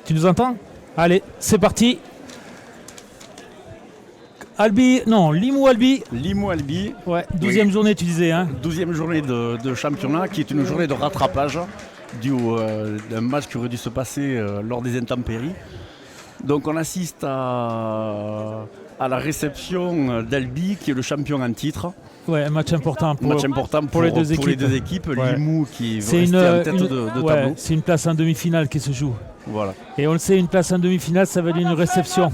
Tu nous entends? Allez, c'est parti. Limoux-Albi. Limoux-Albi. Ouais, 12e journée, tu disais. Hein. 12e journée de championnat, qui est une journée de rattrapage dû à un match qui aurait dû se passer lors des intempéries. Donc on assiste à la réception d'Albi, qui est le champion en titre. Ouais, un match important pour les deux équipes. Ouais. Limoux qui veut rester en tête de tableau. C'est une place en demi-finale qui se joue. Voilà. Et on le sait, une place en demi-finale, ça veut dire une réception.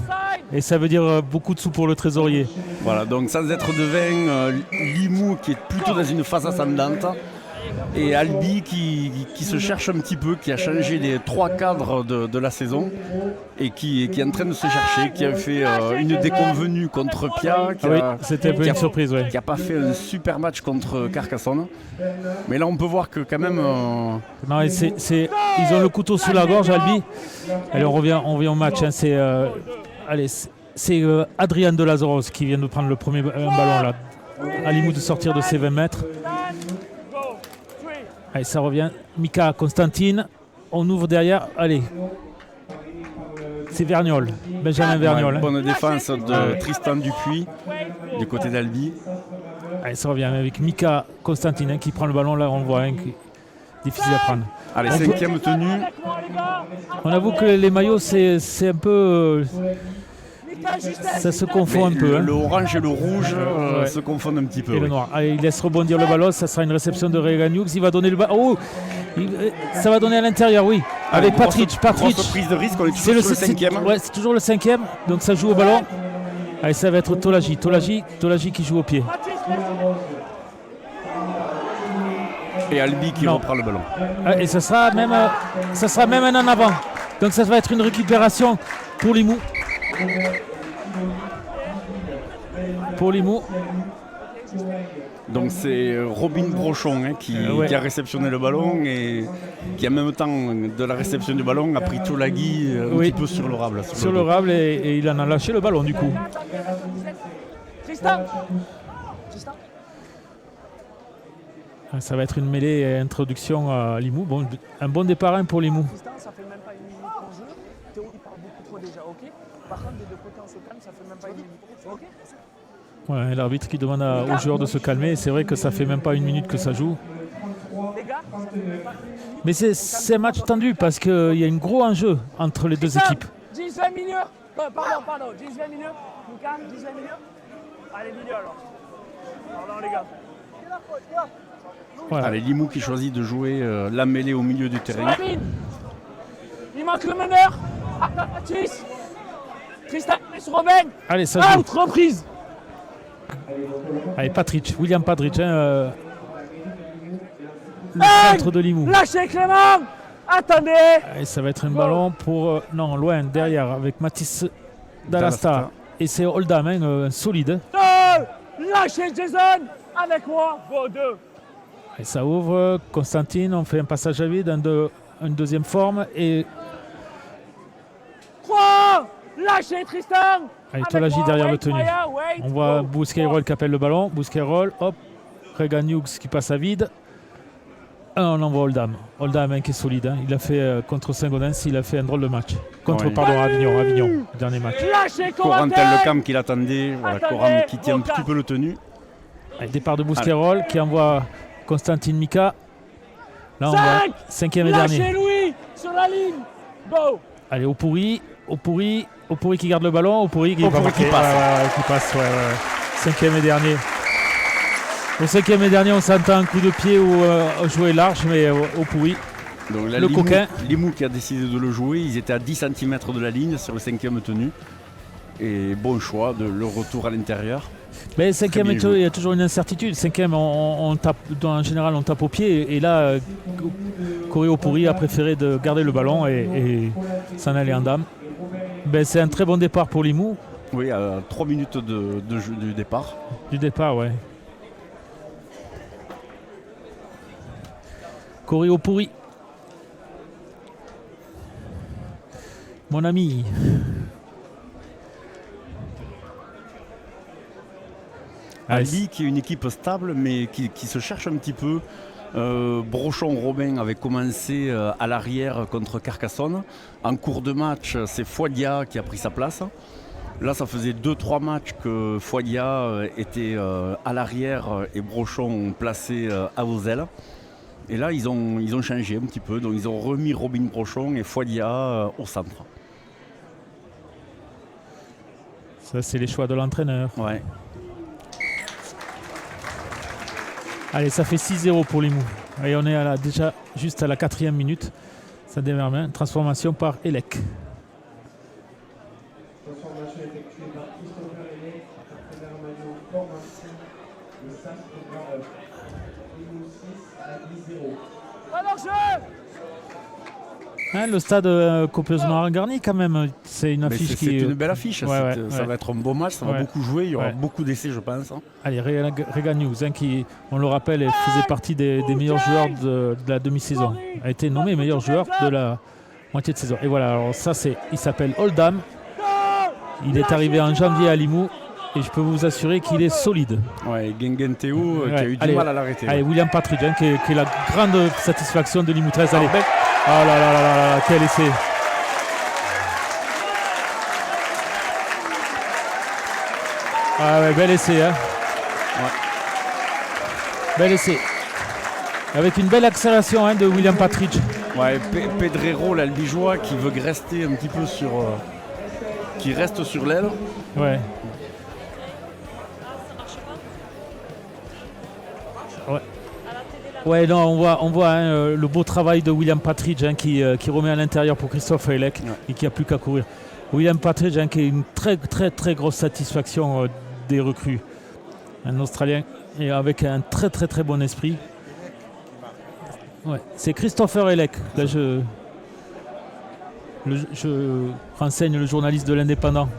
Et ça veut dire beaucoup de sous pour le trésorier. Voilà, donc sans être devin, Limoux qui est plutôt dans une phase ascendante. Et Albi qui se cherche un petit peu, qui a changé les 3 cadres de la saison et qui est en train de se chercher, qui a fait une déconvenue contre Pia, c'était un peu une surprise, qui n'a pas fait un super match contre Carcassonne. Mais là on peut voir que quand même... Non, ils ont le couteau sous la gorge, Albi. Allez, on revient au match. Hein. C'est Adrien Delazaros qui vient de prendre le premier ballon là. À Limoux de sortir de ses 20 mètres. Allez, ça revient. Mika, Constantine. On ouvre derrière. Allez. C'est Vergnol. Benjamin Vergnol. Ouais, bonne défense de Tristan Dupuis du côté d'Albi. Allez, ça revient avec Mika, Constantine qui prend le ballon. Là, on le voit. Difficile à prendre. Allez, 5e tenue. On avoue que les maillots, c'est un peu... ça se confond un peu. Le orange et le rouge se confondent un petit peu. Et le noir. Allez, il laisse rebondir le ballon. Ça sera une réception de Regan Hughes. Il va donner le ballon. Oh, ça va donner à l'intérieur, oui. Avec Patrick. Grosse prise de risque. On est toujours sur le 5e. Ouais, c'est toujours le 5e. Donc ça joue au ballon. Allez, ça va être Tolaji. Tolaji qui joue au pied. Et Albi qui reprend le ballon. Et ça sera même un en avant. Donc ça va être une récupération pour Limoux. Donc c'est Robin Brochon qui a réceptionné le ballon et qui en même temps de la réception du ballon a pris Tolagui un petit peu sur le rable. Sur le rable et il en a lâché le ballon du coup. Ça va être une mêlée et introduction à Limoux. Bon, un bon départ pour Limoux. Ça fait même pas une minute qu'on joue. Théo il part beaucoup trop déjà, ok. Par contre des deux côtés on se calme, ça fait même pas une minute. Ok. Ouais, l'arbitre qui demande aux joueurs de se calmer. C'est vrai que ça fait même pas une minute que ça joue. Mais c'est un match tendu parce qu'il y a un gros enjeu entre les deux équipes. 10-20 minutes. Pardon. 10-20 minutes. Nous calme, 10-20 minutes. Allez, milieu alors. Pardon les gars. Voilà. Allez, Limoux qui choisit de jouer la mêlée au milieu du terrain. Il manque le meneur. Tristan, Robin. Allez, ça joue. Out, reprise. Allez, William Patrick, le centre de Limoux. Lâchez Clément. Attendez. Allez, ça va être un ballon pour... non, loin, derrière, avec Mathis Dalasta. Et c'est Oldham, solide. Lâchez Jason. Avec moi. Go, 2. Et ça ouvre. Constantine, on fait un passage à vide, une deuxième forme. Et 3. Lâchez Tristan. allez, Tolaji derrière le tenu. On voit Bousquet-Roll qui appelle le ballon. Bousquet-Roll, hop. Regan Hughes qui passe à vide. On envoie Oldham. Oldham qui est solide. Il a fait contre Saint-Gaudens, il a fait un drôle de match. Avignon, dernier match. Corentin Lecam qui l'attendait. Voilà, Coram qui tient un petit peu le tenu. Allez, départ de Bousquet-Roll qui envoie Constantine Mika. Là, on voit 5e et dernier. Lâchez Louis sur la ligne. Go. Allez, Opouri qui garde le ballon, Opouri qui passe. 5e et dernier. Au 5e et dernier, on s'entend un coup de pied ou jouer large, mais Opouri. Donc là, le coquin. Limoux qui a décidé de le jouer, ils étaient à 10 cm de la ligne sur le 5e tenu. Et bon choix de le retour à l'intérieur. Mais 5e, il y a toujours une incertitude. 5e, on tape, en général, on tape au pied. Et là, Corey Opouri a préféré de garder le ballon et s'en aller en dame. Ben, c'est un très bon départ pour Limoux. Oui, à 3 minutes de jeu du départ. Du départ, ouais. Corey Opouri. Mon ami. Ali qui est une équipe stable mais qui se cherche un petit peu Brochon-Robin avait commencé à l'arrière contre Carcassonne. En cours de match, c'est Foidia qui a pris sa place. Là, ça faisait 2-3 matchs que Foidia était à l'arrière et Brochon placé à vos ailes. Et là, ils ont changé un petit peu. Donc, ils ont remis Robin Brochon et Foidia au centre. Ça, c'est les choix de l'entraîneur. Ouais. Allez, ça fait 6-0 pour Limoux. Et on est déjà juste à la 4e minute. Ça démarre bien. Transformation par Elec. Transformation effectuée par Christopher Elec, partenaire maillot Port-Marcy, le SAF programme Limoux 6 à 10-0. Alors jeu. Hein, le stade copieusement garni quand même. C'est une affiche C'est une belle affiche. Ouais, Ça va être un beau match. Ça va beaucoup jouer. Il y aura beaucoup d'essais, je pense. Allez, Regan Hughes, hein, qui, on le rappelle, faisait partie des meilleurs joueurs de la demi-saison. A été nommé meilleur joueur de la moitié de saison. Et voilà, alors ça, il s'appelle Oldham. Il est arrivé en janvier à Limoux. Et je peux vous assurer qu'il est solide. Ouais, Gengen Théo qui a eu du mal à l'arrêter. Allez, William Partridge, hein, qui est la grande satisfaction de Limoux 13. Allez, oh là là là là, quel essai! Ah ouais, bel essai, hein. Ouais. Bel essai. Avec une belle accélération, hein, de William Partridge. Ouais, Pedrero, l'Albigeois, qui veut rester un petit peu sur... qui reste sur l'aile. Ouais. Ouais, non, on voit hein, le beau travail de William Partridge, hein, qui remet à l'intérieur pour Christophe Elec, et qui n'a plus qu'à courir. William Partridge, hein, qui est une très très très grosse satisfaction des recrues. Un Australien et avec un très très très bon esprit. Ouais, c'est Christopher Elec. Là, je renseigne le journaliste de l'Indépendant,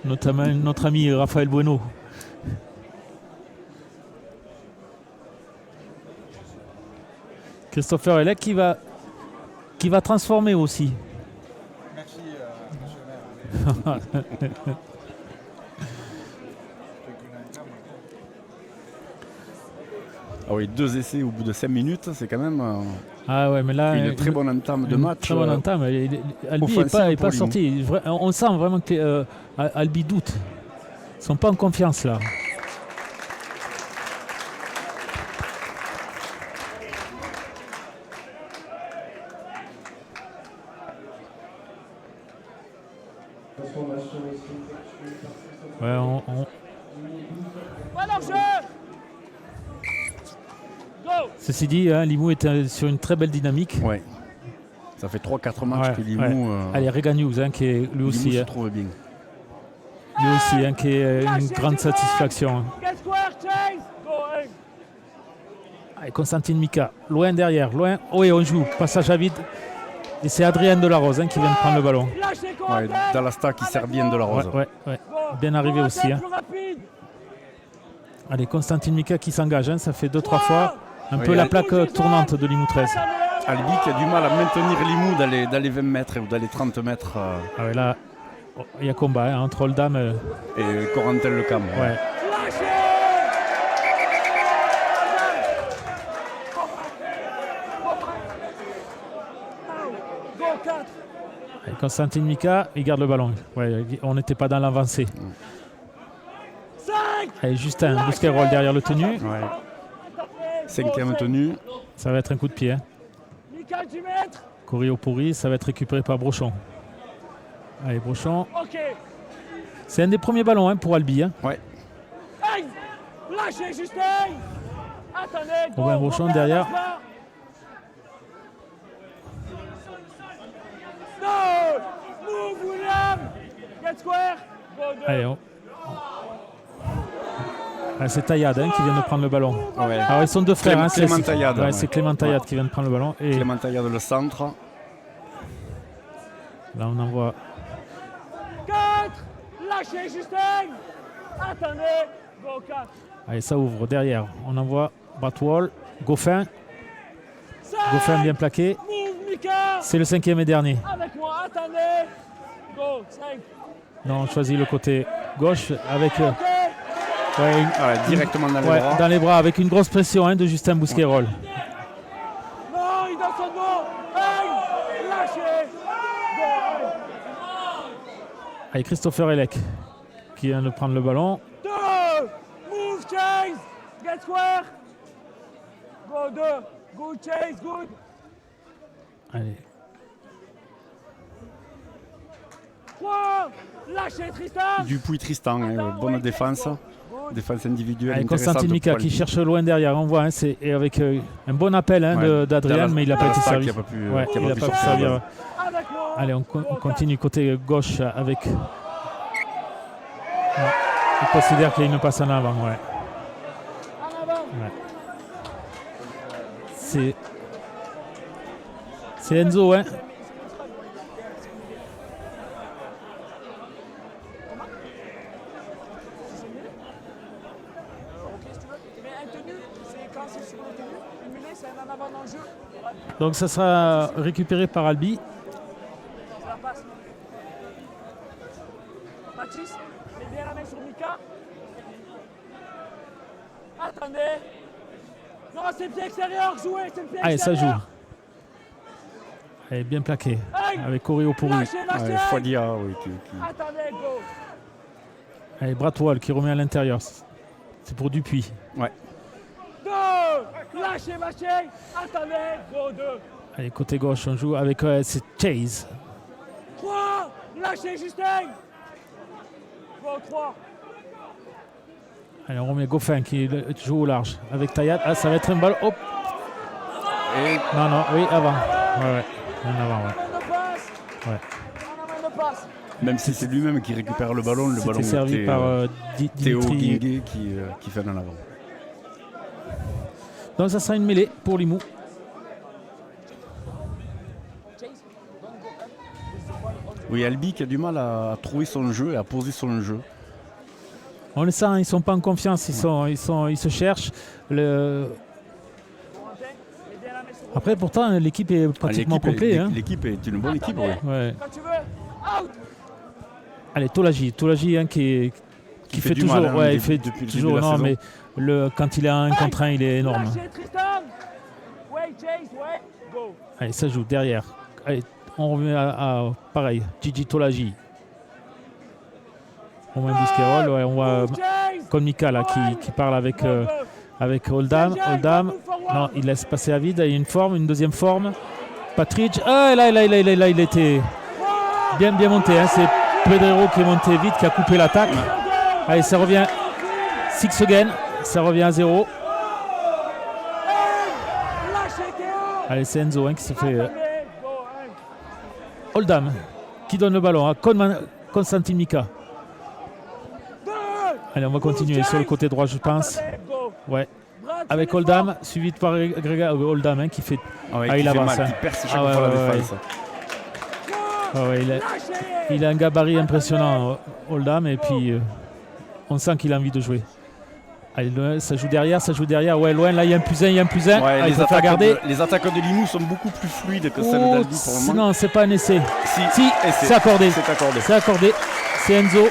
notamment notre ami Raphaël Bueno. Christopher Elec qui va transformer aussi. Merci, monsieur le maire. Ah oui, 2 essais au bout de 5 minutes, c'est quand même Ah ouais, mais là, une très bonne entame de match. Très bonne entame. Albi n'est pas sorti. On sent vraiment que Albi doute. Ils ne sont pas en confiance là. Ouais, Ceci dit, hein, Limoux est sur une très belle dynamique. Ouais. Ça fait 3-4 matchs que Limoux... Allez, Regan Hughes, hein, qui est lui aussi... Limoux se trouve bien. Lui aussi, hein, qui est une grande satisfaction. Hein. Allez, Constantine Mika, loin derrière, loin. Oh, et on joue, passage à vide. Et c'est Adrien Delarose, hein, qui vient de prendre le ballon. Ouais, Dalasta qui sert bien Delarose. Ouais. Bien arrivé aussi. Hein. Allez, Constantine Mika qui s'engage, hein, ça fait 2-3 fois. Un peu la plaque tournante de Limoux 13. Albi qui a du mal à maintenir Limoux dans les 20 mètres ou dans les 30 mètres. Ah ouais, là, il y a combat, hein, entre Oldham et Corentin Lecam. Ouais. Et Constantine Mika, il garde le ballon. Ouais, on n'était pas dans l'avancée. Allez, Justin Bousquerolles derrière le tenu. Ouais. 5e tenue. Ça va être un coup de pied. Hein. Corio pourri, ça va être récupéré par Brochon. Allez, Brochon. C'est un des premiers ballons, hein, pour Albi. Hein. Ouais. Lâchez, Justin. Attendez. Robin Brochon derrière. Allez, c'est Taillade, hein, qui vient de prendre le ballon. Ouais. Alors ils sont deux frères. Clément Taillade. Ouais, c'est Clément Taillade qui vient de prendre le ballon. Et Clément Taillade le centre. Là on envoie. 4. Lâchez Justin. Attendez. Go 4. Allez, ça ouvre derrière. On envoie Bratwall. Goffin. Goffin bien plaqué. C'est le 5e et dernier. Avec moi, attendez. Go 5. Non, on choisit le côté gauche avec Ouais, directement dans les ouais, bras. dans les bras, avec une grosse pression de Justin Bousquet-Roll. Non, il donne son dos. Hey, lâchez. Allez, Christopher Elec qui vient de prendre le ballon. 2. Move, chase. Get square. Go, 2. Good chase, good. Allez. 3. Lâchez Tristan. Dupuis Tristan, bonne défense. Défense individuelle. Allez, intéressante Constantin Mika pour qui Albi. cherche loin derrière. On voit, c'est et avec un bon appel d'Adrien, mais il n'a pas été servi. Qui a pas pu, Ouais, qui a il n'a pu pas pu sortir. servir. Allez, on continue côté gauche avec. Ouais. Il considère qu'il y a une passe en avant. Ouais. Ouais. C'est Enzo, hein. Donc ça sera récupéré par Albi. Mathis, mets bien la main sur Mika. Attendez. Non, c'est le pied extérieur, jouez, c'est le pied Allez, ça extérieur. joue. Allez, bien plaqué. Avec Corio Pourri. Lâchez, lâchez. Folia, oui. Attendez, go. Allez, Bratwall qui remet à l'intérieur. C'est pour Dupuis. Ouais. 2. Lâchez, lâchez. Attendez, go, 2. Allez, côté gauche, on joue avec c'est Chase. 3. Lâchez, Justin. Go, 3. Allez, on remet Goffin qui joue au large avec Tayat. Ah, ça va être un ballon. Hop. Et Non, oui, avant. Ouais. En avant, ouais. En avant de passe. Ouais. En avant de passe. même si c'est lui-même qui récupère le ballon C'était servi était, par Théo Dimitri. Guinguet qui fait en avant. Donc ça sera une mêlée pour Limoux. Oui, Albi qui a du mal à trouver son jeu et à poser son jeu. On le sent, ils ne sont pas en confiance, ils se cherchent. Après, pourtant, l'équipe est pratiquement complète. Hein. L'équipe est une bonne équipe, oui. Ouais. Quand tu veux. Out. Allez, Tolaji hein, qui fait du toujours. mal, hein, Ouais, il depuis- fait depuis le toujours. début de la Non, saison. mais quand il est à un contre un, il est énorme. Lâchez Tristan. Ouais, Chase, ouais. Go. Allez, ça joue derrière. Allez, on remet à pareil, Gigi Tolaji. On met un Bousquet-Roll, ouais, on voit Chase. comme Mika là, qui parle avec Oldham. Oldham, non, il laisse passer à vide. Il y a une forme, une deuxième forme. Patridge, ah, là, il était bien monté. Hein. C'est Pedrero qui est monté vite, qui a coupé l'attaque. Allez, ça revient 6 again, ça revient à 0. Lâchez Théo. Allez, c'est Enzo hein, qui se fait. Attendez. Go, hein. Oldham qui donne le ballon à Constantin Mika. 2. Allez, on va continuer sur le côté droit, je pense. Attendez, go. Ouais. Bras Avec sur les Oldham, suivi par Oldham hein, qui fait. Ouais, Ah, qui il fait avance, mal, hein. qui perce chaque Ah, ouais, fois la ouais, défense. forts. Ouais, Lâchez. il a un gabarit impressionnant, Oldham, et puis on sent qu'il a envie de jouer. Allez, ça joue derrière. Ouais, loin, là, il y a un plus un. Ouais, Ah, il faut faire garder. les attaques de Limoux sont beaucoup plus fluides que celles d'Albi pour le moment. Non, c'est pas un essai. Si, et c'est accordé. C'est accordé. C'est accordé. C'est Enzo.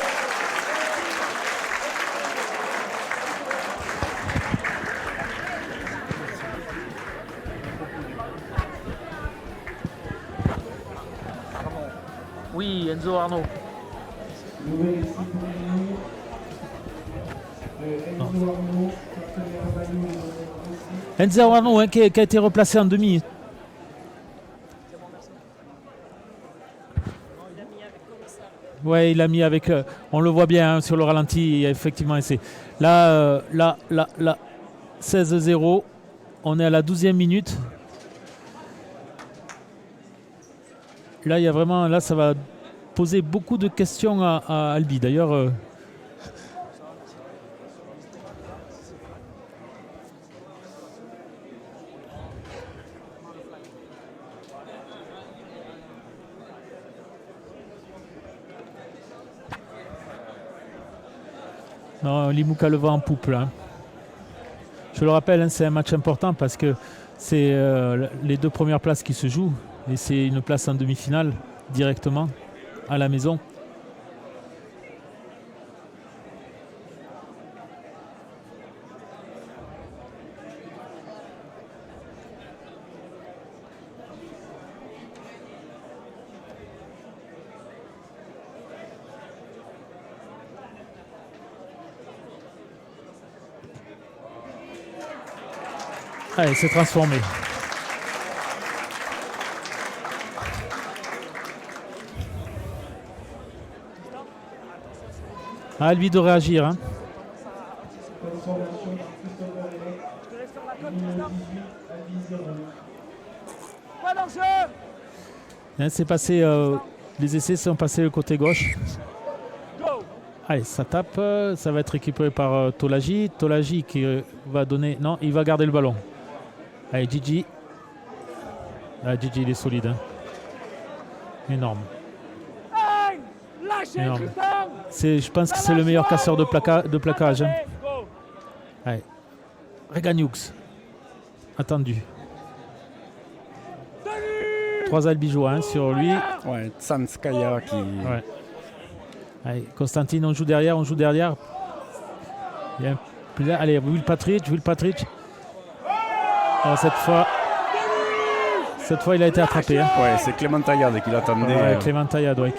Oui, Enzo Arnaud. Nouvelle ici pour Limoux. Enzo Arnaud, partenaire Manu numéro 6. Enzo Arnaud hein, qui a été replacé en demi. Ouais, il a mis avec. On le voit bien hein, sur le ralenti, il y a effectivement essai. Là, 16-0. On est à la 12e minute. Là, il y a vraiment. Là, ça va poser beaucoup de questions à Albi. D'ailleurs. Non, Limouka le vent en poupe là. Je le rappelle, hein, c'est un match important parce que c'est les 2 premières places qui se jouent et c'est une place en demi-finale directement à la maison. Allez, c'est transformé. À lui de réagir. Hein. Transformation par Christopher Hennet. Je te laisse faire la cote, Christophe. 18, Albi 0. Pas d'enjeu. Hein, c'est passé, les essais sont passés le côté gauche. Go. Allez, ça tape. Ça va être récupéré par Tolaji. Tolaji qui va donner... Non, il va garder le ballon. Allez, Gigi. Ah, Gigi, il est solide. Hein. Énorme. Hey, lâchez, Énorme. Tristan. Je pense que c'est le meilleur casseur de plaquage. Hein. Attendez, go. Allez. Regan Hughes. Attendu. 3 albigeois hein, sur lui. Ouais, Tsanskaya qui. Ouais. Allez, Constantine, on joue derrière. Il y a allez, Will Patrick. Alors, cette fois, il a été attrapé. Hein. Ouais, c'est Clément Taillade qui l'attendait. Ouais, Clément Taillade, ouais,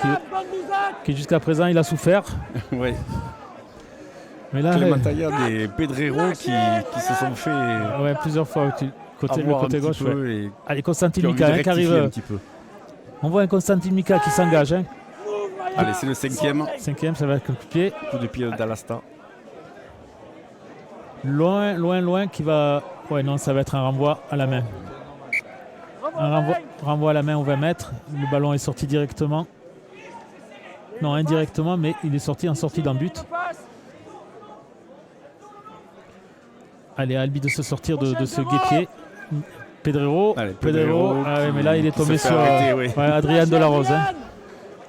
qui jusqu'à présent, il a souffert. Ouais. Mais là, Clément Taillade et Pedrero qui se sont fait ouais, plusieurs fois le côté avoir un gauche. petit peu Ouais. et Allez, qui Constantine ont envie de Mika hein, qui rectifier arrive. un petit peu. On voit un Constantine Mika qui s'engage. Hein. Allez, c'est le 5e. 5e, ça va être un coup de pied. Coup de pied d'Alasta. Loin, qui va... Ouais, non, ça va être un renvoi à la main. Un renvoi à la main au 20 mètres. Le ballon est sorti directement. Non, indirectement, mais il est sorti en sortie d'un but. Allez, Albi de se sortir de ce guépier. Pedrero. Allez, Pedrero. Ah ouais, mais là, il est tombé se fait sur arrêter, oui. ouais, Adrien Delarose. Hein.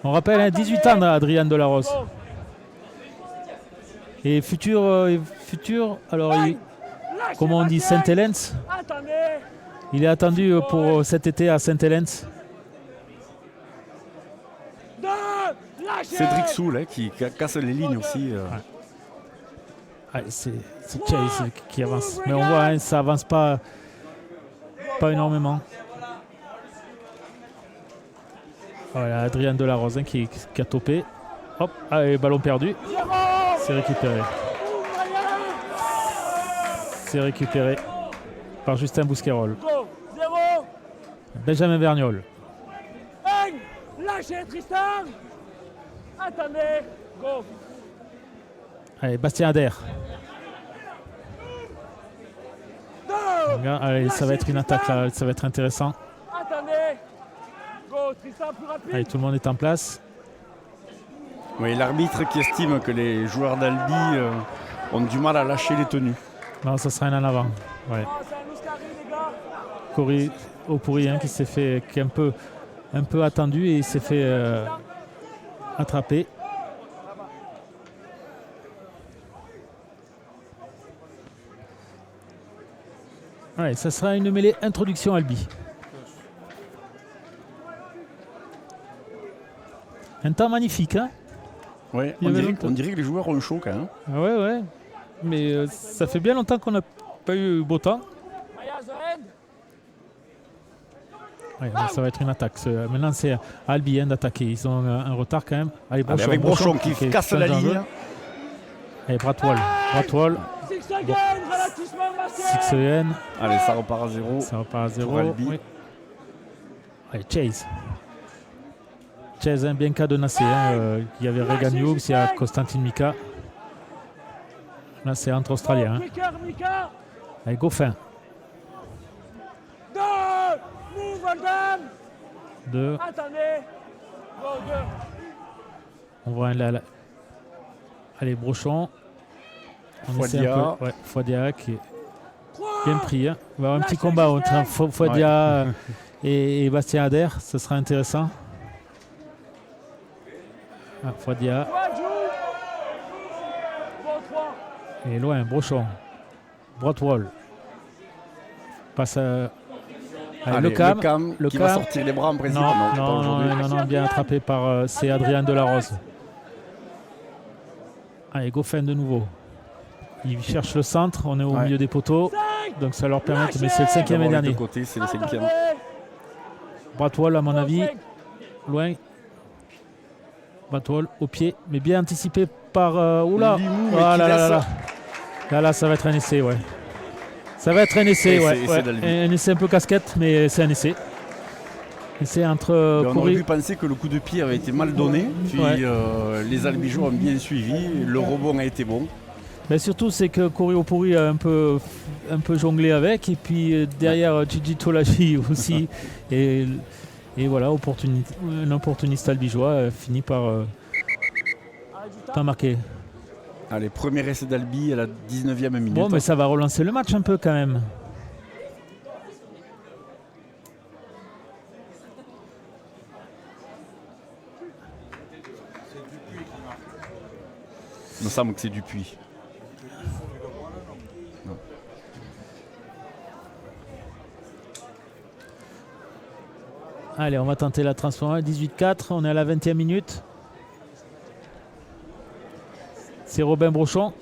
On rappelle, hein, 18 ans, Adrien Delarose. Et futur, alors, comment on dit, Saint-Helens. Attendez. Il est attendu pour cet été à Saint-Helens. Cédric Soul hein, qui casse les lignes aussi. Allez, c'est Chase qui avance. Mais on voit, hein, ça avance pas énormément. Voilà, Adrien Delarose hein, qui a topé. Hop, allez, ballon perdu. C'est récupéré. C'est récupéré par Justin Bousquerolles. Benjamin Vergnol. Lâchez, Tristan. Attendez. Go. Allez, Bastien Adair. Allez, ça va être une attaque là, ça va être intéressant. Attendez. Go, Tristan, plus rapide. Allez, tout le monde est en place. Oui, l'arbitre qui estime que les joueurs d'Albi ont du mal à lâcher les tenues. Non, ça sera un en avant. Ouais. Oh, c'est un Ouscari, les gars. Corey Opouri hein, qui est un peu attendu et il s'est fait attraper. Ouais, ça sera une mêlée introduction Albi. Un temps magnifique. Hein. Ouais, Il y on avait dirait, longtemps. on dirait que les joueurs ont chaud quand même. Ouais. Mais ça fait bien longtemps qu'on n'a pas eu beau temps. Maya, the head. Ouais, ça va être une attaque. Maintenant, c'est à Albi hein, d'attaquer. Ils ont un retard quand même. Allez, Allez, avec Brochon qui fait casse la change en jeu. ligne. Allez, Bratwall. 6 again, ralentissement, Bastien. 6EN. Allez, ça repart à 0. Ça repart à 0. Pour Albi. Oui. Allez, Chase. Chase, hein, bien cadenassé. Hein, il y avait Regan Hughes, il y a Constantine Mika. Là, c'est entre Australiens. Hein. Quicker, Mika. Allez, Goffin. 2. Move, Oldham. 2. Attendez. Go, 2. On voit là. Allez, Brochon. On essaie Fouadia. un peu. Ouais, Fouadia qui est bien pris. Hein. On va avoir un petit combat entre Fouadia et Bastien Adair. Ce sera intéressant. Ah, Fouadia. Et loin, Brochon. Brotwall. Passe à. Allez, le Cam qui va sortir les bras en principe. pas aujourd'hui. non, bien attrapé par c'est Adrien Delarose. Allez, Goffin de nouveau. Il cherche le centre, on est au milieu des poteaux, donc ça leur permet, mais c'est le 5e et D'abord, les dernier. deux côtés, c'est le 5e. Brotwall à mon avis, loin. Brotwall au pied, mais bien anticipé par... oula Limou, mais Ah qui là, laisse- là, ça va être un essai, ouais. Ça va être un essai, Essai d'Albi. Un essai un peu casquette, mais c'est un essai. Essai entre On aurait pu penser que le coup de pied avait été mal donné, puis les Albigeois ont bien suivi, le rebond a été bon. Mais surtout, c'est que Corio Pourri a un peu jonglé avec, et puis derrière Gigi Tolaji aussi. et voilà, un opportuniste albigeois finit par marquer. Allez, premier essai d'Albi à la 19e minute. Bon, mais ça va relancer le match un peu quand même. Il me semble que c'est Dupuis. Non. Allez, on va tenter la transformation. 18-4, on est à la 20e minute. C'est Robin Brochon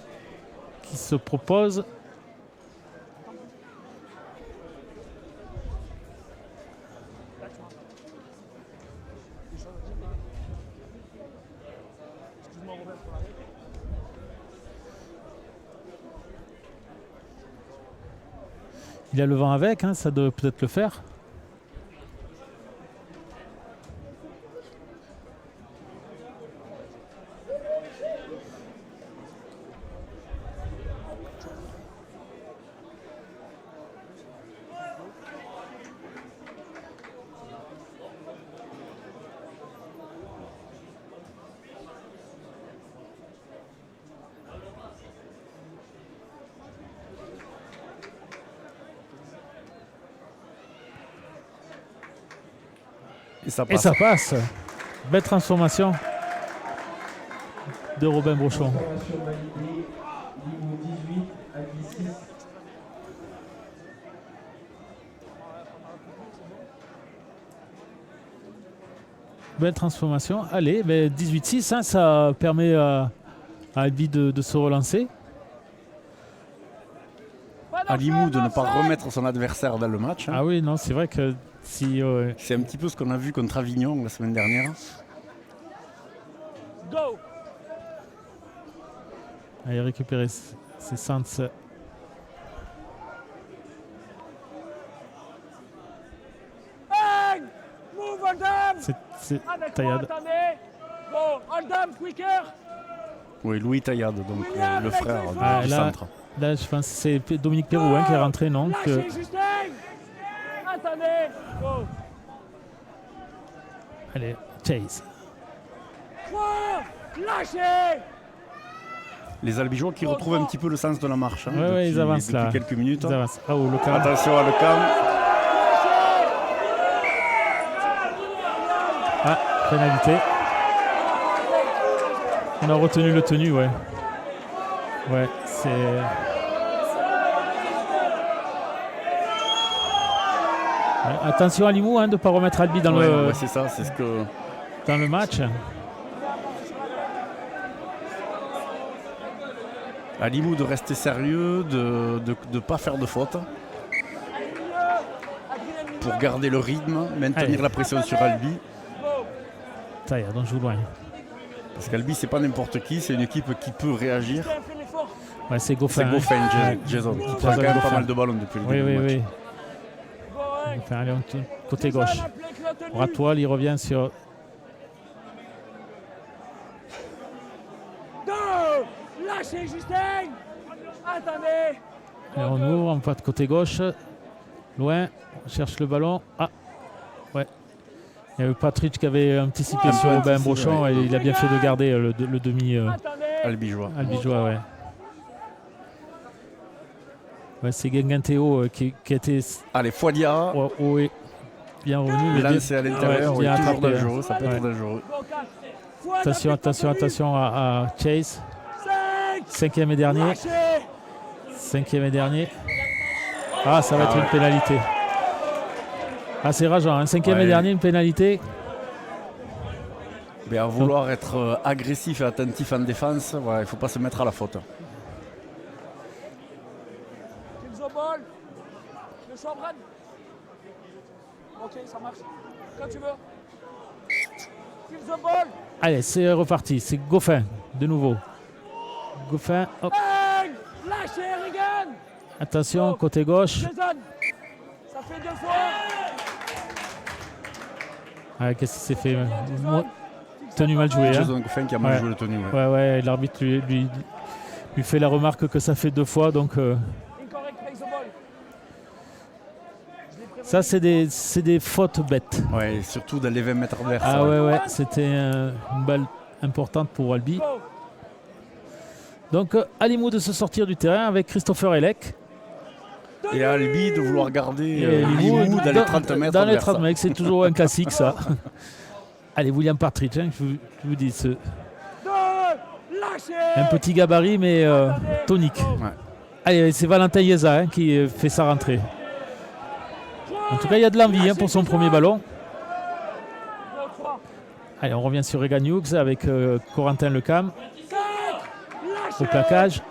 qui se propose. Il a le vent avec, hein, ça doit peut-être le faire. Et ça passe. Belle transformation de Robin Brochon. Transformation validée. Niveau 18 à 16. Belle transformation. Allez, 18-6, hein, ça permet à Albi de se relancer. À Limoux de ne pas remettre son adversaire dans le match. Hein. Ah oui, non, c'est vrai que si... C'est un petit peu ce qu'on a vu contre Avignon la semaine dernière. Go! Allez, récupérer ses sens. Bang! Move Oldham! C'est Avec Taillade. moi, attendez! Go! Oldham, quicker! Oui, Louis Taillade, donc le frère Ah, du là, centre. là, je pense que c'est Dominique Perrou qui est rentré, non que- Lâchez, Justin! Attendez! Go! Allez, Chase. 3! Lâchez! Les Albigeois qui retrouvent un petit peu le sens de la marche. Hein, Ouais, ils avancent depuis là. quelques minutes. Ils avancent. Ah, oh, le camp. Attention à le camp. Ah, pénalité. On a retenu le tenu, ouais. Ouais, c'est... Ouais, attention à Limoux, hein, de ne pas remettre Albi dans, Ouais, c'est ça, c'est ce que... dans le match. À Limoux de rester sérieux, de ne pas faire de faute. Pour garder le rythme, maintenir Allez. la pression sur Albi. Taillade, on joue loin. Parce qu'Albi, c'est pas n'importe qui, c'est une équipe qui peut réagir. Fais l'effort! Ouais, c'est Goffin. C'est Goffin, hein. Jason, qui prend Jason quand même Goffin. pas mal de ballons depuis le Oui, début oui, du match. oui. Go, hein. Enfin, allez, on tourne côté gauche. Suzanne, appelez que la tenue. Ratoile, il revient sur... Go! Lâchez, Justin! Attendez! Et on ouvre, on part de côté gauche. Loin, on cherche le ballon. Ah, ouais. Il y avait Patrick qui avait anticipé Ouais, sur un peu Robin anticipé, Brochon ouais. et il a bien fait de garder le demi Attendez! Albigeois. albigeois. Ouais. Ouais, c'est Guinguin-Théo qui a été Allez, Foilia, bien revenu. mais lancé à l'intérieur, bien toujours attrapé, dangereux, ça peut ouais. être dangereux. Go, 4. Fois Attention, d'appel attention, contre lui. attention à Chase. 5! Cinquième et dernier. Lâchez! Cinquième et dernier. Ah, ça va être ouais. une pénalité. Ah, c'est rageant. Un cinquième Ouais. et dernier, une pénalité. Mais à vouloir être agressif et attentif en défense, voilà, il ne faut pas se mettre à la faute. Kills au ball. Le Chambran. Ok, ça marche. Quand tu veux. Kills au ball. Allez, c'est reparti. C'est Goffin, de nouveau. Goffin, hop. Bang! Lâchez, Regan! Attention, côté gauche. Jason, ça fait 2 fois. Ah, qu'est-ce qu'il s'est fait Tenue mal jouée. Hein. Jason Goffin qui a mal Ouais. joué le tenue. Ouais. Ouais, l'arbitre lui fait la remarque que ça fait 2 fois. Donc, Incorrect, take the ball. ça, c'est des fautes bêtes. Ouais, surtout dans les 20 mètres adverses. Ah ouais, c'était une balle importante pour Albi. Go. Donc, Alimou de se sortir du terrain avec Christopher Elec. Et Albi de vouloir garder Et Limou dans les 30 mètres Dans les adverses. 30 mètres, c'est toujours un classique, ça. Allez, William Partridge, hein, je vous dis, Deux. Lâchez. un petit gabarit, mais tonique. Ouais. Allez, c'est Valentin Yeza hein, qui fait sa rentrée. En tout cas, il y a de l'envie hein, pour son premier ballon. Allez, on revient sur Regan Hughes avec Corentin Lecam au plaquage.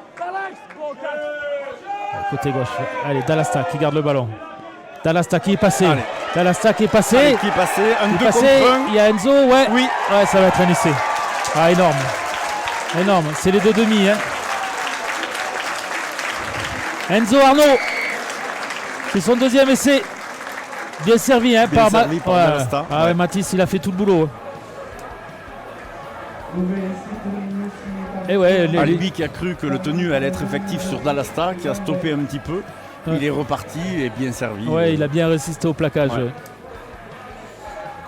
Côté gauche. Allez, Dalasta qui garde le ballon. Dalasta qui est passé. Allez. Dalasta qui est passé. Allez, qui est passé, un Il est 2 passé. contre 1. Il y a Enzo, ouais. Oui. Ouais, ça va être un essai. Ah, énorme. Énorme. C'est les deux demi. Hein. Enzo Arnaud. C'est son deuxième essai. Bien servi, hein, Bien par, servi par Dalasta. Ah ouais, Ouais. Mathis, il a fait tout le boulot. hein. Mauvais essai pour Limou signé par Et ouais, Albi qui a cru que le tenue allait être effectif sur Dalasta, qui a stoppé un petit peu. Ouais. Il est reparti et bien servi. ouais, il a bien résisté au plaquage. Ouais. ouais.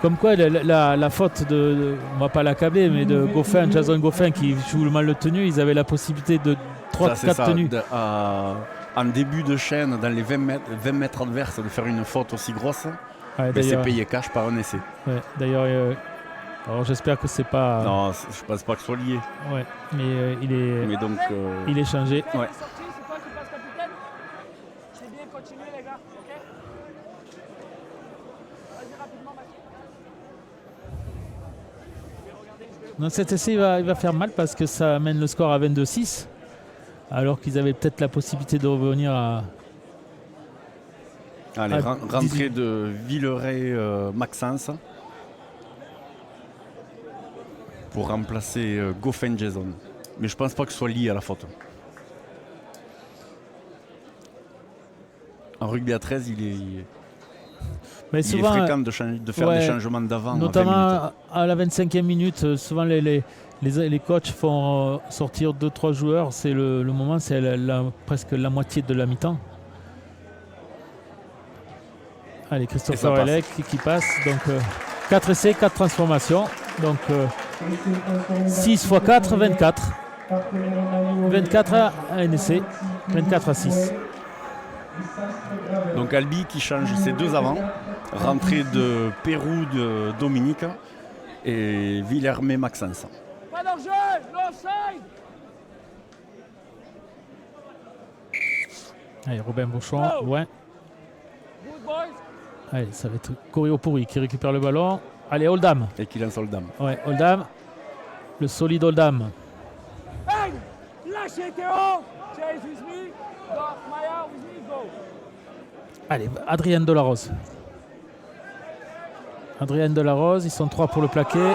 Comme quoi, la faute on va pas l'accabler, mais de Goffin, Jason Goffin qui joue le mal le tenu, ils avaient la possibilité de Ça, c'est 3-4 ça. tenues. En début de chaîne, dans les 20 mètres adverses, de faire une faute aussi grosse, Ouais, mais c'est d'ailleurs, payé cash par un essai. ouais, d'ailleurs, alors j'espère que c'est pas. Non, je pense pas que ce soit lié. Ouais, mais Mais donc, il est changé. ouais. C'est sorti, c'est toi qui passes capitaine. C'est bien, continuez les gars, ok? Vas-y rapidement, Mathieu. Donc cet essai il va faire mal parce que ça amène le score à 22-6, alors qu'ils avaient peut-être la possibilité de revenir à. Allez, Ah, rentrée de Villeray-Maxence pour remplacer Goffin Jason. Mais je pense pas que ce soit lié à la faute. En rugby à 13, Mais il est souvent, fréquent de faire ouais, des changements d'avant. à 20 minutes. notamment à la 25e minute, souvent les coachs font sortir 2-3 joueurs. C'est le moment, c'est presque la moitié de la mi-temps. Allez, Et ça Christopher passe. Elec qui passe. Donc 4 essais, 4 transformations. Donc 6 x 4, 24. 24 à un essai, 24 à 6. Donc Albi qui change ses deux avants. Rentrée de Pérou de Dominique et Villermé-Maxence. Pas d'enjeu, no offside. Allez, Robin Bouchon, loin. Good boys. Allez, ça va être Corio Pourri qui récupère le ballon. Allez, Oldham. Et qui lance Oldham. Ouais, Oldham. Le solide Oldham. Hey, lâchez Théo. Chase with me. Go, Maya with me, go. Allez, Adrien Delarose. Adrien Delarose, ils sont 3 pour le plaqué. Ouais.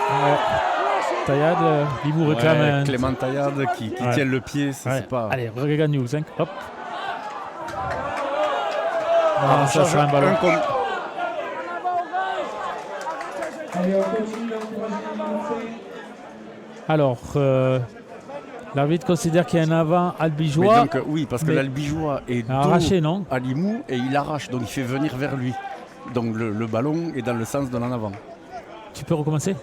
Taillade, il vous réclame Ouais, un. Clément Taillade qui Ouais. tient le pied, ça, Ouais. c'est pas. Allez, Regan News. Hein. Hop. Ah, Ah, ça sera un ballon. un contre- En avant, on va. Allez, on continue d'encourager Limou. Alors, l'arbitre considère qu'il y a un avant Mais albigeois. donc, oui, parce que Mais- l'Albigeois est dos Arraché, non? à Limoux et il arrache, donc il fait venir vers lui. Donc le ballon est dans le sens de l'en avant. Tu peux recommencer?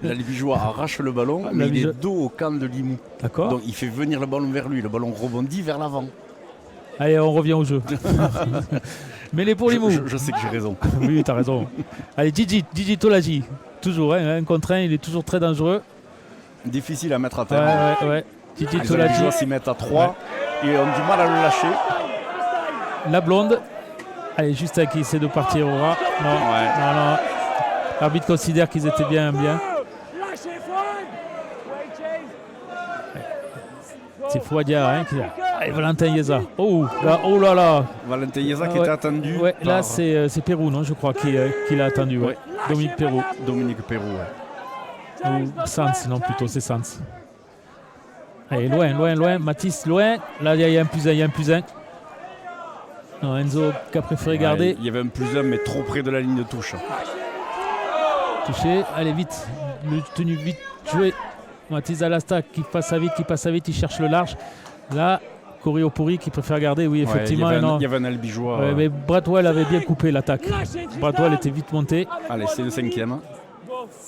L'Albigeois arrache le ballon, Ah, mais il l'Albigeois- est dos au camp de Limoux. D'accord. Donc il fait venir le ballon vers lui. Le ballon rebondit vers l'avant. Allez, on revient au jeu. Mêlée pour Limoux. Je sais que j'ai raison. Oui, t'as raison. Allez, Gigi Tolaji. Toujours, hein, un contre un, il est toujours très dangereux. Difficile à mettre à Ouais, terre. ouais. Gigi Les Tolaji. Albigeois s'y mettent à 3 et ont du mal à le lâcher. La blonde. Allez, Justin qui essaie de partir au ras. Non, Ouais. non. L'arbitre considère qu'ils étaient bien. Lâchez Fouad. Wait, chase. C'est Fouadia hein, qui a. Allez, Valentin Yeza. Oh là là. Valentin Yeza qui Ouais. était attendu. Ouais, là par c'est Pérou, non, je crois, qui l'a attendu. Ouais. Ouais. Dominique Pérou. Dominique Pérou. Ouais. Ou Sans, non, plutôt, c'est Sans. Allez, loin. Mathis, loin. Là, il y a un plus 1, Non, Enzo qui a préféré garder. Il y avait un plus 1, mais trop près de la ligne de touche. Touché. Allez, vite. Le tenu vite joué. Mathis Alasta qui passe à vite, il cherche le large. Là, Corey Opuri qui préfère garder. Oui, effectivement. Il y avait un albigeois. Mais Bradwell avait bien coupé l'attaque. Bradwell était vite monté. Allez, c'est le 5e.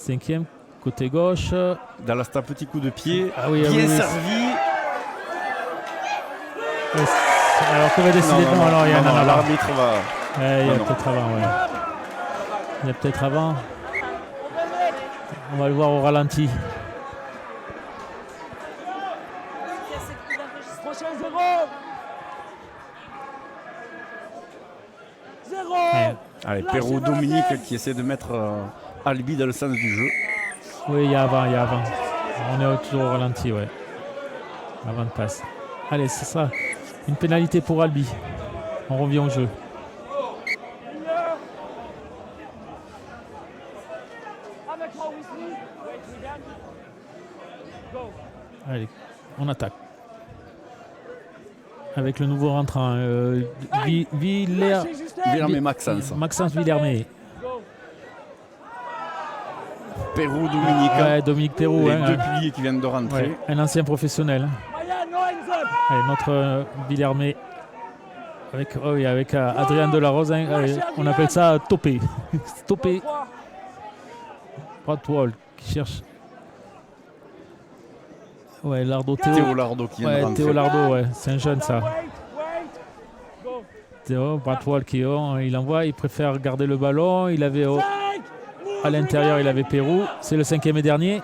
5e, côté gauche. D'Alasta, petit coup de pied. Bien servi. Alors que va décider il y en a l'arbitre va. Il y a peut-être avant, Il y a peut-être avant. On va le voir au ralenti. Prochain 0. Allez, Perrault Dominique qui essaie de mettre Albi dans le sens du jeu. Oui, il y a avant. On est toujours au ralenti, Avant de passe. Allez, c'est ça. Une pénalité pour Albi. On revient au jeu. Allez, on attaque. Avec le nouveau rentrant, Villermé Maxence. Maxence Villermé. Perrault Dominique. Dominique Perrault. Les deux piliers qui viennent de rentrer. Un ancien professionnel. Allez, notre Villermé. Avec Adrien Delarose. On appelle ça topé. Topé. Bradwell qui cherche. Lardo Théo. Théo Lardo qui vient de rentrer. Théo Lardo, c'est un jeune ça. Théo, Bradwell il envoie, il préfère garder le ballon. Il avait à l'intérieur, il avait Perrault. C'est le 5e et dernier.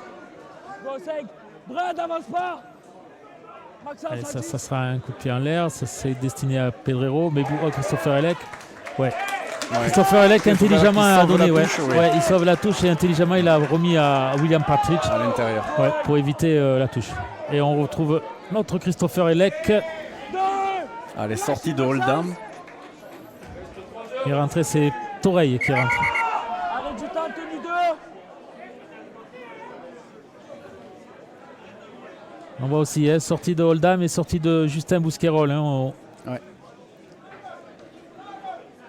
Allez, ça sera un coup de pied en l'air. Ça c'est destiné à Pedrero. Mais Christopher Elec. Christopher Elec intelligemment a donné. Il sauve la touche et intelligemment il a remis à William Partridge à l'intérieur. Pour éviter la touche. Et on retrouve notre Christopher Elec. Allez, sortie de Oldham. Il est rentré, c'est Toreille qui rentre. Avec du temps, tenue 2. On voit aussi sortie de Oldham et sortie de Justin Bousquerolles.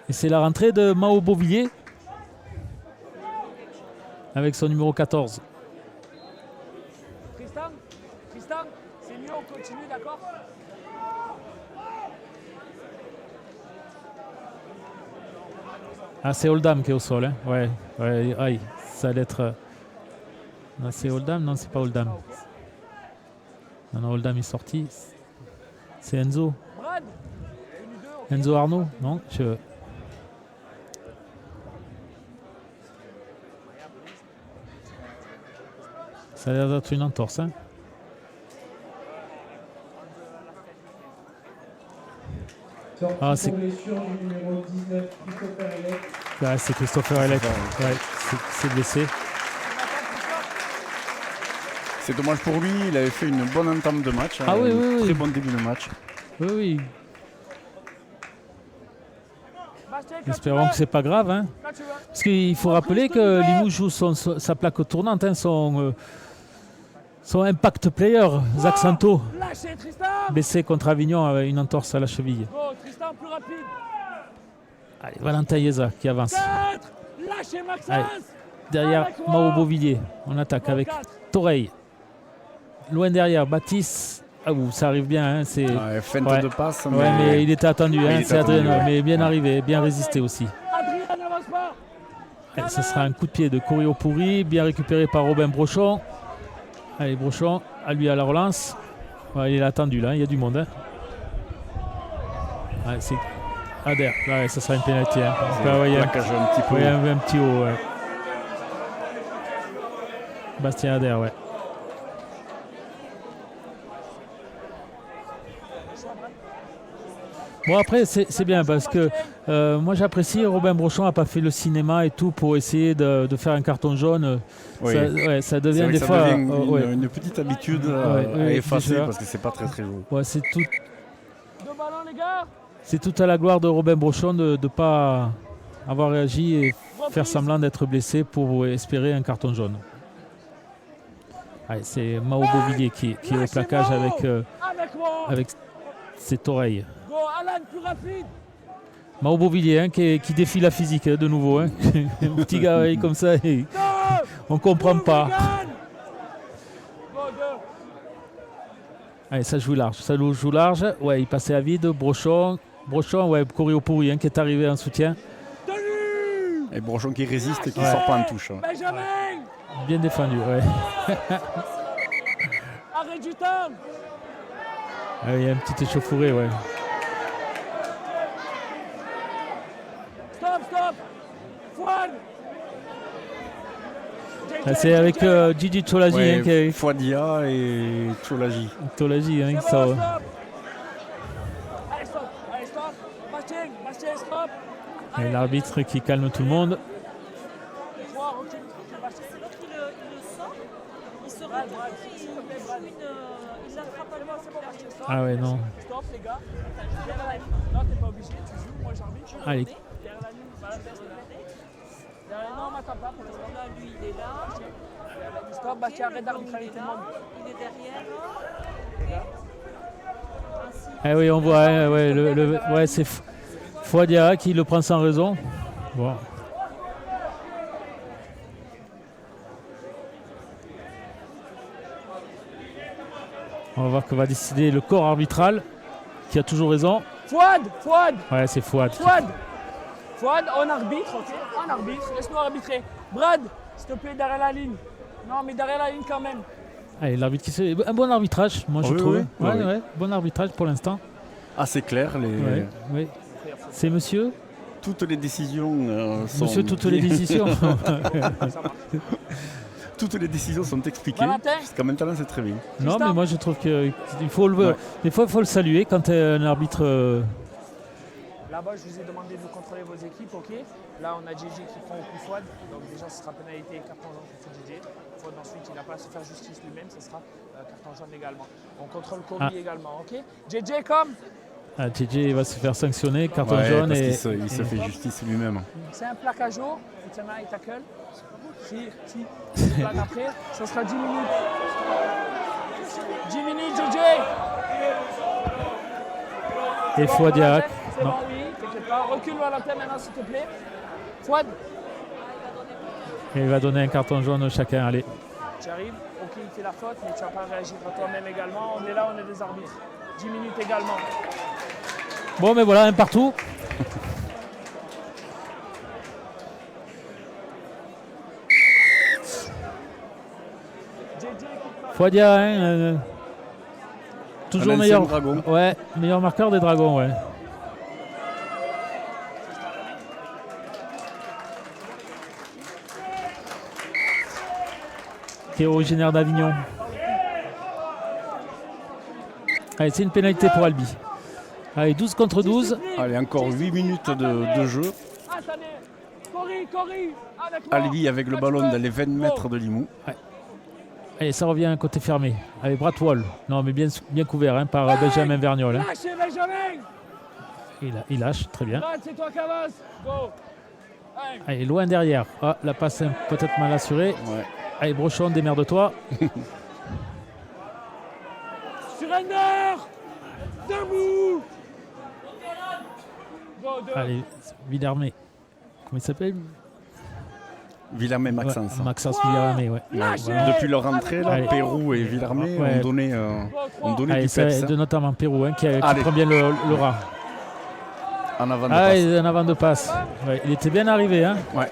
Et c'est la rentrée de Mao Beauvillier avec son numéro 14. Tristan, c'est mieux, on continue, d'accord? C'est Oldham qui est au sol. Aïe, ça allait être. Non, c'est Oldham? Non, c'est pas Oldham. Non, Oldham est sorti. C'est Enzo. Enzo Arnaud? Non, Ça a l'air d'être une entorse. C'est blessure du numéro 19, Christopher Elec. C'est Christopher Elec. C'est blessé. C'est dommage pour lui, il avait fait une bonne entame de match. Très bon début de match. Oui. Espérons que c'est pas grave. Parce qu'il faut rappeler que Limoux joue sa plaque tournante, son impact player, Zach Santo, blessé contre Avignon avec une entorse à la cheville. Allez, Valentin Yeza qui avance. Allez, derrière Mao Beauvillier, on attaque avec Toreille. Loin derrière, Baptiste. Ça arrive bien. Feinte de passe. Mais il était attendu. C'est Adrien, mais bien arrivé, bien résisté aussi. Allez, ce sera un coup de pied de Corey Opuri, bien récupéré par Robin Brochon. Allez, Brochon, à lui à la relance. Il est attendu là, il y a du monde. C'est Adair. Ça sera une pénalité. Il y a un petit haut. Bastien Adair, Bon, après, c'est bien parce que moi j'apprécie, Robin Brochon n'a pas fait le cinéma et tout pour essayer de faire un carton jaune. Ça devient des fois une petite habitude à effacer parce que c'est pas très très joli. C'est tout à la gloire de Robin Brochon de ne pas avoir réagi et faire semblant d'être blessé pour espérer un carton jaune. Allez, c'est Mao Beauvillier qui est au plaquage avec cette oreille. Go, Alan, plus rapide. Mao Beauvillier hein, qui défie la physique de nouveau. Hein. Un petit gars comme ça, on comprend pas. Go, deux. Allez, ça joue large. Ça joue large. Ouais, il passait à vide. Brochon, ouais, Coriopouri hein, qui est arrivé en soutien. Et Brochon qui résiste, qui ne sort pas en touche. Benjamin. Bien défendu, ouais. Arrête du temps. Il y a une petite échauffourée, ouais. Stop. Fouad. C'est avec Gigi Tolaji Ouais, hein, qui est Fouadia et Tolaji. Tolaji, hein, C'est ça. bon, stop. Allez, stop. Bastien, stop. Et l'arbitre qui calme tout le monde. Trois, recule. Bastien. L'autre, il le sort, il se retrouve, il l'attrape à lui. C'est bon, Bastien, stop. Ah ouais, non. Stop, les gars. Non, t'es pas obligé, tu joues, moi j'arbitre. Allez. Derrière la ligne, voilà, s'il te plaît. Non, m'attends pas. Là, lui, il est là. Stop, Bastien, arrête d'arbitrer tout le monde. Il est derrière. Ah oui, on voit, hein, ouais, c'est Fouadia qui le prend sans raison. Bon. On va voir que va décider le corps arbitral qui a toujours raison. Fouad. Ouais, c'est Fouad. Fouad, on arbitre, ok? On arbitre, laisse-nous arbitrer. Brad, s'il te plaît, derrière la ligne. Non, mais derrière la ligne quand même. Allez, l'arbitre qui fait un bon arbitrage, moi je Oui, trouve. oui, oui. Ouais, bon arbitrage pour l'instant. Assez clair. Ouais. C'est monsieur Toutes les décisions sont. Monsieur, toutes les décisions. Toutes les décisions sont expliquées. Valentin. Jusqu'à maintenant, c'est très bien. Non, mais moi je trouve qu'il faut des fois il faut le saluer quand un arbitre. Là-bas, je vous ai demandé de contrôler vos équipes, ok? Là, on a JJ qui prend au coup Fouad. Donc déjà, ce sera pénalité carton jaune pour JJ. Fouad, ensuite, il n'a pas à se faire justice lui-même, ce sera carton jaune également. On contrôle Kobe également, ok? JJ, comme? JJ va se faire sanctionner, carton Ouais, jaune. parce Et qu'il se fait justice lui-même. C'est un plaquage haut. It's a night tackle. Si. Plaque après, ça sera 10 minutes. 10 minutes, JJ! Et Fouadiac. C'est Non. bon, oui, t'inquiète pas. Recule Valentin maintenant, s'il te plaît. Fouad, Et il va donner un carton jaune chacun. Allez. tu arrives. Ok, il fait la faute, mais tu vas pas réagir à toi-même également. On est là, on est des arbitres. 10 minutes également. Bon, mais voilà, un partout. Fouadia, hein, toujours Un ancien meilleur. dragon. Ouais, meilleur marqueur des Dragons, ouais. Qui est originaire d'Avignon. Allez, c'est une pénalité pour Albi. Allez, 12 contre 12. Allez, encore 8 minutes de jeu. Attendez, Cory, avec moi. Albi avec le ballon dans les 20 mètres de Limoux. Allez, ça revient à côté fermé. Allez, Bratwall. Non, mais bien couvert hein, par Benjamin Vergnol. Hein. Lâchez Benjamin. Il lâche, très bien. Brad, c'est toi qui avance. Go. Allez. Allez, loin derrière. Ah, la passe est peut-être mal assurée. Ouais. Allez, Brochon, démerde-toi. Surrender. Debout. Go, deux. Allez, Villarmé. Comment il s'appelle Villarmé Maxence. Maxence Villarmé, ouais. Lâchez. Depuis leur entrée, là, Allez. Pérou et Villarmé Ouais. ont donné Allez, du peps. c'est de notamment Pérou hein, qui Allez. prend bien le rat. En avant de Ah, passe. il est en avant de passe. Ouais, il était bien arrivé. Hein. Ouais.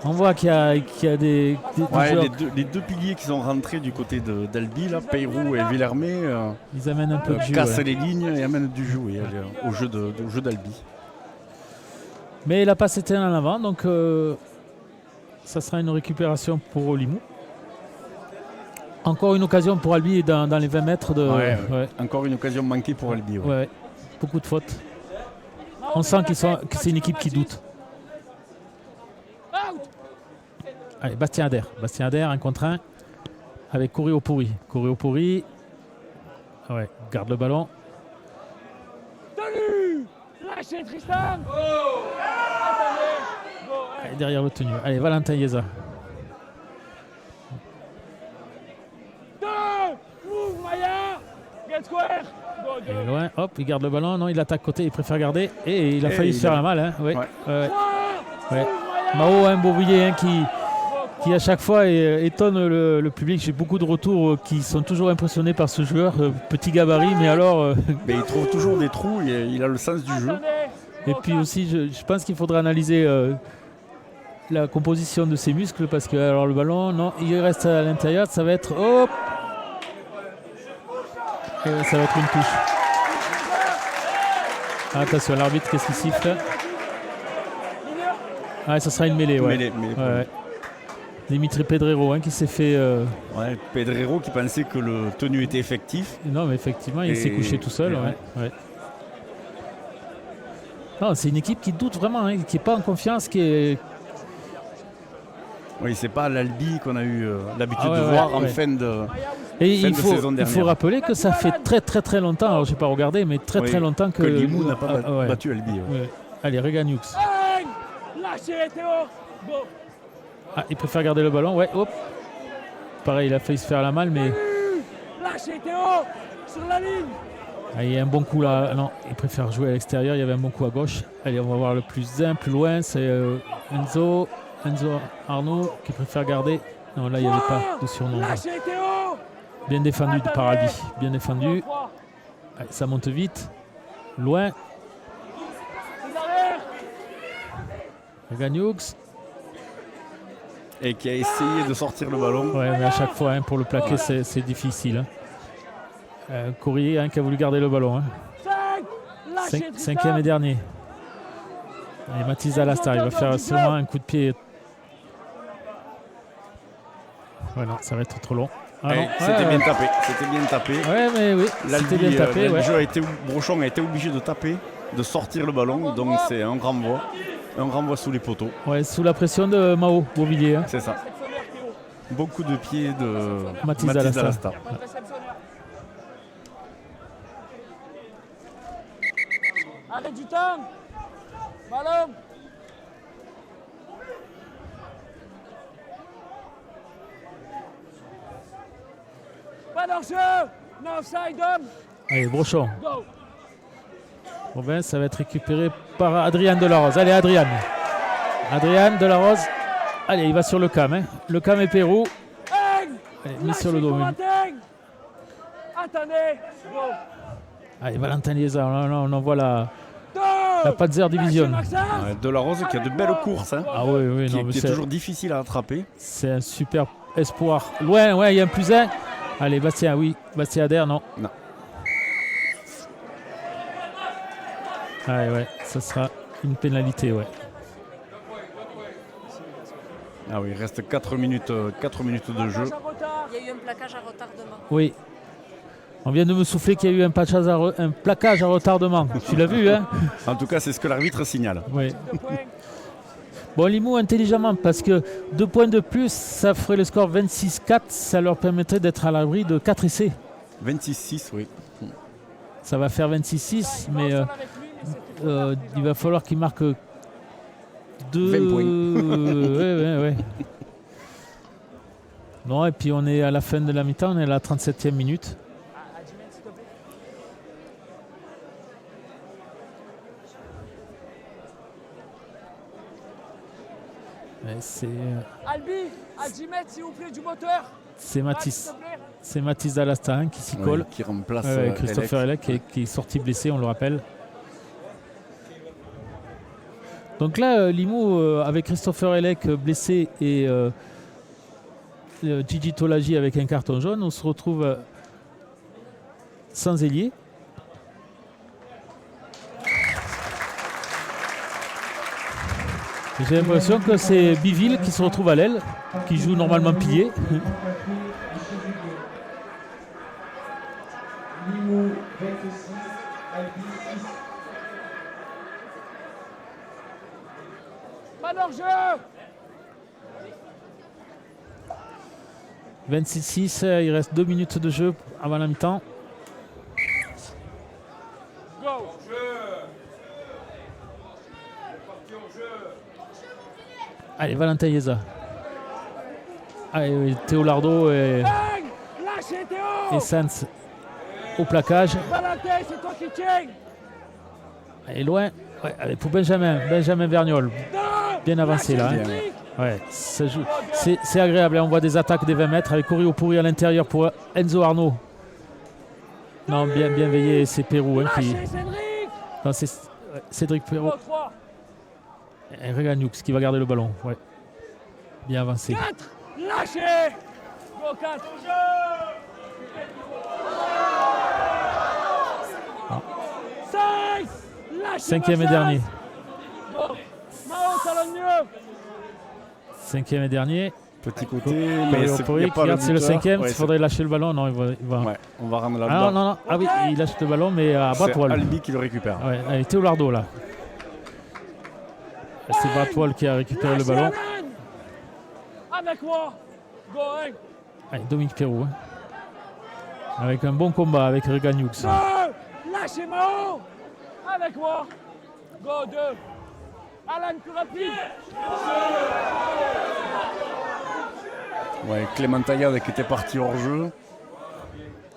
On voit qu'il y a des Ouais, joueurs. les deux piliers qui sont rentrés du côté d'Albi, là, Pérou et Villarmé, Ils amènent un peu de jus. cassent Ouais. les lignes et amènent du jeu au jeu d'Albi. Mais la passe était en avant, donc ça sera une récupération pour Limoux. Encore une occasion pour Albi dans les 20 mètres de. Ouais. Encore une occasion manquée pour Albi. Ouais. Ouais, beaucoup de fautes. On sent que c'est une équipe qui doute. Out. Allez, Bastien Adair, 1 contre 1 avec Coriopouri. Coriopouri, ouais, garde le ballon. Tenue. Lâchez Tristan. Attendez. Go. Allez, derrière le tenu. Allez, Valentin Yeza. Il est loin, hop, il garde le ballon, non, il attaque côté, il préfère garder. Et il a failli se faire la malle. Hein. Ouais. Ouais. Mao, hein, Beauvilliers, hein, qui à chaque fois étonne le public. J'ai beaucoup de retours qui sont toujours impressionnés par ce joueur, petit gabarit, mais alors... Mais il trouve toujours des trous, il a le sens du jeu. Et puis aussi, je pense qu'il faudra analyser la composition de ses muscles, parce que alors le ballon, non, il reste à l'intérieur, ça va être... Hop, et ça va être une touche. Attention, l'arbitre, qu'est-ce qu'il siffle? Ah, ça sera une mêlée, ouais. Mêlée. Ouais. Dimitri Pedrero, hein, qui s'est fait... Ouais, Pedrero qui pensait que le tenu était effectif. Non, mais effectivement, il s'est couché tout seul. Ouais. Non, c'est une équipe qui doute vraiment, hein, qui n'est pas en confiance, qui est... Oui, c'est pas l'Albi qu'on a eu l'habitude de voir en fin de... Et il saison dernière. faut rappeler que ça fait très longtemps, alors je n'ai pas regardé, mais très longtemps que Limoux n'a pas battu Albi. Ouais. Allez, Reganoux. Ah, il préfère garder le ballon, ouais, hop. Pareil, il a failli se faire la malle, mais... Ah, il y a un bon coup là, non, il préfère jouer à l'extérieur, il y avait un bon coup à gauche. Allez, on va voir le plus loin, c'est Enzo Arnaud qui préfère garder. Non, là, il n'y avait pas de surnom. Bien défendu par Albi, bien défendu. Allez, ça monte vite, loin. Reganoux. Et qui a essayé de sortir le ballon. Ouais, mais à chaque fois, hein, pour le plaquer, c'est difficile. Courrier, hein, qui a voulu garder le ballon. Hein. Cinquième et dernier. Et Mathis Alastar, il va faire seulement un coup de pied. Ouais, non, ça va être trop long. Ah, c'était bien tapé. Ouais, mais oui, c'était bien tapé. Brochon a été obligé de taper, de sortir le ballon. Donc c'est un renvoi sous les poteaux. Ouais, sous la pression de Mao Beauvilliers. Hein. C'est ça. Beaucoup de pieds de Mathis Alastar. Arrête du temps. Ballon. Pas d'enjeu. No offside. Allez, Brochon. Bon, ça va être récupéré par Adrien Delarose. Allez, Adrien Delarose. Allez, il va sur le cam. Hein. Le cam est Pérou. Allez, mis sur le dos. Attendez. Allez, Valentin Liesa. On envoie la Panzer Division. Delarose qui a de belles courses. Hein. Ah oui, qui est toujours difficile à attraper. C'est un super espoir. Loin, ouais, il y a un plus un. Allez, Bastien Adair, non. Ah ouais, ça sera une pénalité, ouais. Ah oui, il reste 4 minutes de jeu. Il y a eu un plaquage à retardement. Oui. On vient de me souffler qu'il y a eu un plaquage à retardement. Tu l'as vu, hein? En tout cas, c'est ce que l'arbitre signale. Oui. Bon, Limoux intelligemment, parce que 2 points de plus, ça ferait le score 26-4. Ça leur permettrait d'être à l'abri de 4 essais. 26-6, oui. Ça va faire 26-6, mais il va falloir qu'ils marquent 2 20 points. Ouais. Non, et puis on est à la fin de la mi-temps, on est à la 37e minute. C'est Albi, à 10 mètres s'il vous plaît du moteur. C'est Mathis Alastar qui s'y colle. Qui remplace Christopher Elec qui est sorti blessé, on le rappelle. Donc là, Limoux, avec Christopher Elec blessé et Gigi Tolagi avec un carton jaune, on se retrouve sans ailier. J'ai l'impression que c'est Biville qui se retrouve à l'aile, qui joue normalement pilier. Pas d'enjeu. 26-6, il reste 2 minutes de jeu avant la mi-temps. Allez, Valentin Liesa. Allez, Théo Lardo et Sanz. au plaquage. Valentin, c'est toi qui tiens. Elle est loin. Ouais, allez, pour Benjamin Vergnol. Bien avancé là. Hein. Ouais, ça joue. C'est agréable. Hein. On voit des attaques des 20 mètres avec Corio pourri à l'intérieur pour Enzo Arnaud. Non, bien veillé, c'est Pérou hein, qui. Non, c'est Cédric Pérou. Et Regan Hughes qui va garder le ballon. Ouais. Bien avancé. 4, lâchez. Go 4. Ah. 5, lâchez. Cinquième et dernier. Go. Mao, talonne mieux. Cinquième et dernier. Petit côté, mais c'est le cinquième. Il faudrait lâcher le ballon. Non, il va. Ouais, on va rendre la balle. Non. Ah oui, il lâche le ballon, mais à Bratwal. C'est Albi qui le récupère. Ouais, allez, Théolardo là. C'est Bratwal qui a récupéré le ballon. Avec moi. Go, hein. Allez, Dominique Pérou. Hein. Avec un bon combat avec Regan Hughes. Lâchez Mao. Avec moi. Go 2. Alan, plus rapide. Ouais, Clément Taillade qui était parti hors jeu.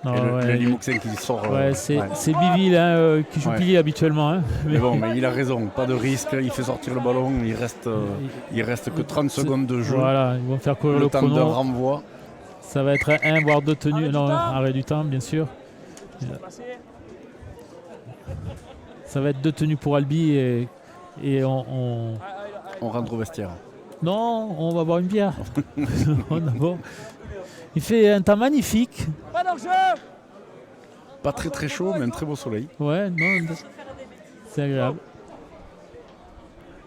Non, et le Limouxin qui sort. C'est Biville hein, qui joue pilier habituellement. Hein. Mais bon, mais il a raison, pas de risque, il fait sortir le ballon, il reste que 30 secondes de jeu. Voilà, ils vont faire courir le temps chrono. d'un renvoi. Ça va être un voire deux tenues. Non, arrêt du temps, bien sûr. Ça va être deux tenues pour Albi et on rentre au vestiaire. Non, on va boire une bière. Il fait un temps magnifique. Pas très très chaud, mais un très beau soleil. Ouais, non, c'est agréable.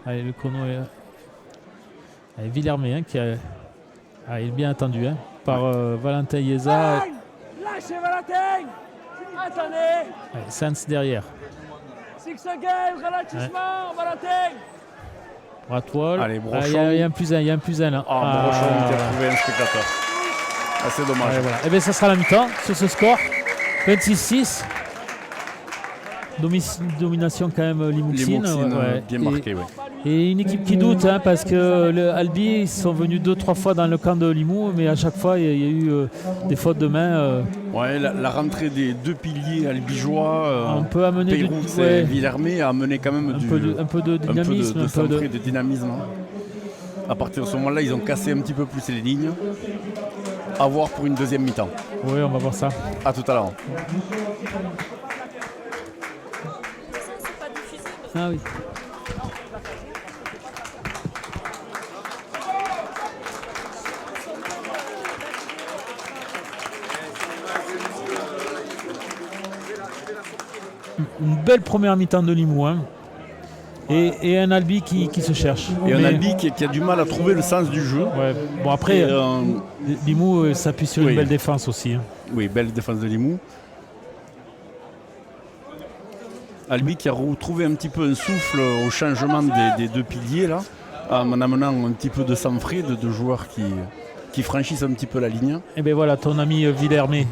Allez, le chrono est. Allez, Villermé, hein, il est bien attendu hein, par Valentin Yeza. Lâchez Valentin. Attendez. Allez, Sanz derrière. Six again, ralentissement, Valentin. Bratwal. Allez, Brochon. Il y a un plus un là. Brochon qui a trouvé un spectateur. C'est dommage. Voilà. Et bien ça sera la mi-temps sur ce score. 26-6. Domination quand même Limouxine. Bien marqué, oui. Et une équipe qui doute hein, parce que Albi ils sont venus 2-3 fois dans le camp de Limoux, mais à chaque fois il y a eu des fautes de main. Ouais, la rentrée des deux piliers albigeois, on peut amener Peyroux et Villermé a amené quand même un peu de dynamisme. de dynamisme. À partir de ce moment-là, ils ont cassé un petit peu plus les lignes. À voir pour une deuxième mi-temps. Oui, on va voir ça. À tout à l'heure. Ah oui. Une belle première mi-temps de Limoux. Hein. Et un Albi qui se cherche. Et un Albi qui a du mal à trouver le sens du jeu. Ouais. Bon après, Limoux s'appuie sur une belle défense aussi. Hein. Oui, belle défense de Limoux. Albi qui a retrouvé un petit peu un souffle au changement des deux piliers là, en amenant un petit peu de sang-frais de joueurs qui franchissent un petit peu la ligne. Et bien voilà, ton ami Villermé.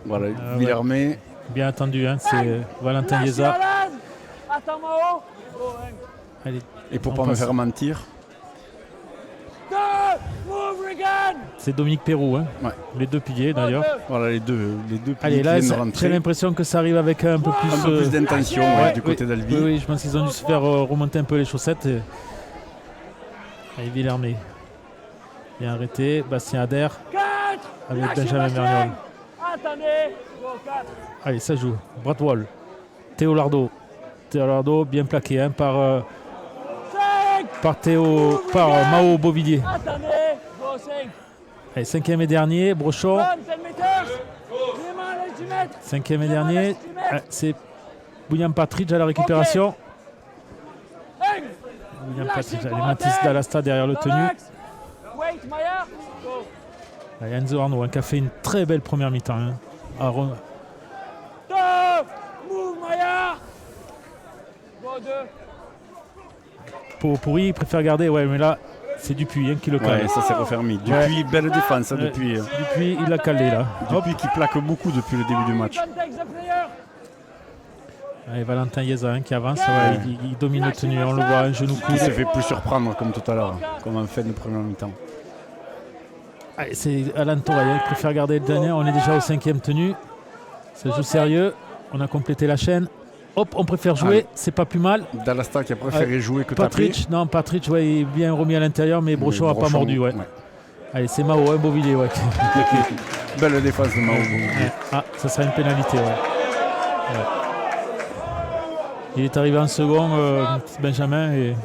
Voilà, Villermé. Ouais. Bien attendu, hein, c'est Valentin Yeza. Allez, et pour ne pas me faire mentir, c'est Dominique Pérou, hein. Ouais. Les deux piliers d'ailleurs. Voilà les deux piliers. Allez, là, j'ai l'impression que ça arrive avec un peu plus d'intention du côté d'Albi. Oui, je pense qu'ils ont dû se faire remonter un peu les chaussettes. Allez, Villermé. Bien arrêté. Bastien Adair avec Benjamin Vergnol. Allez, ça joue. Bratwal. Théolardo, bien plaqué hein, par Mao Beauvillier. Allez, cinquième et dernier, Brochon. Cinquième et dernier, c'est William Patridge à la récupération. William Patridge, allez, Mathis Dallasta derrière le tenu. Allez, Enzo Arnaud hein, qui a fait une très belle première mi-temps. Hein. Pourri, il préfère garder, mais là c'est Dupuis hein, qui le cale. Ouais, ça s'est refermé. Dupuis, belle défense depuis. Dupuis, il l'a calé là. Dupuis qui plaque beaucoup depuis le début du match. Allez, Valentin Yeza hein, qui avance, il domine le tenu, on le voit, un genou coude. Il se fait plus surprendre comme tout à l'heure, comme en fin de première mi-temps. Allez, c'est Alain Touraille, il préfère garder le dernier, on est déjà au cinquième tenu. Ça joue sérieux. On a complété la chaîne. Hop, on préfère jouer, c'est pas plus mal. Dalasta qui a préféré jouer que taper. Patrick, ouais, il est bien remis à l'intérieur, mais Brochon n'a pas mordu. Ouais. Allez, c'est Mao, Beauvilliers. Ouais. Belle défense de Mao. Ouais. Ah, ça sera une pénalité. Ouais. Il est arrivé en second, Benjamin. Et...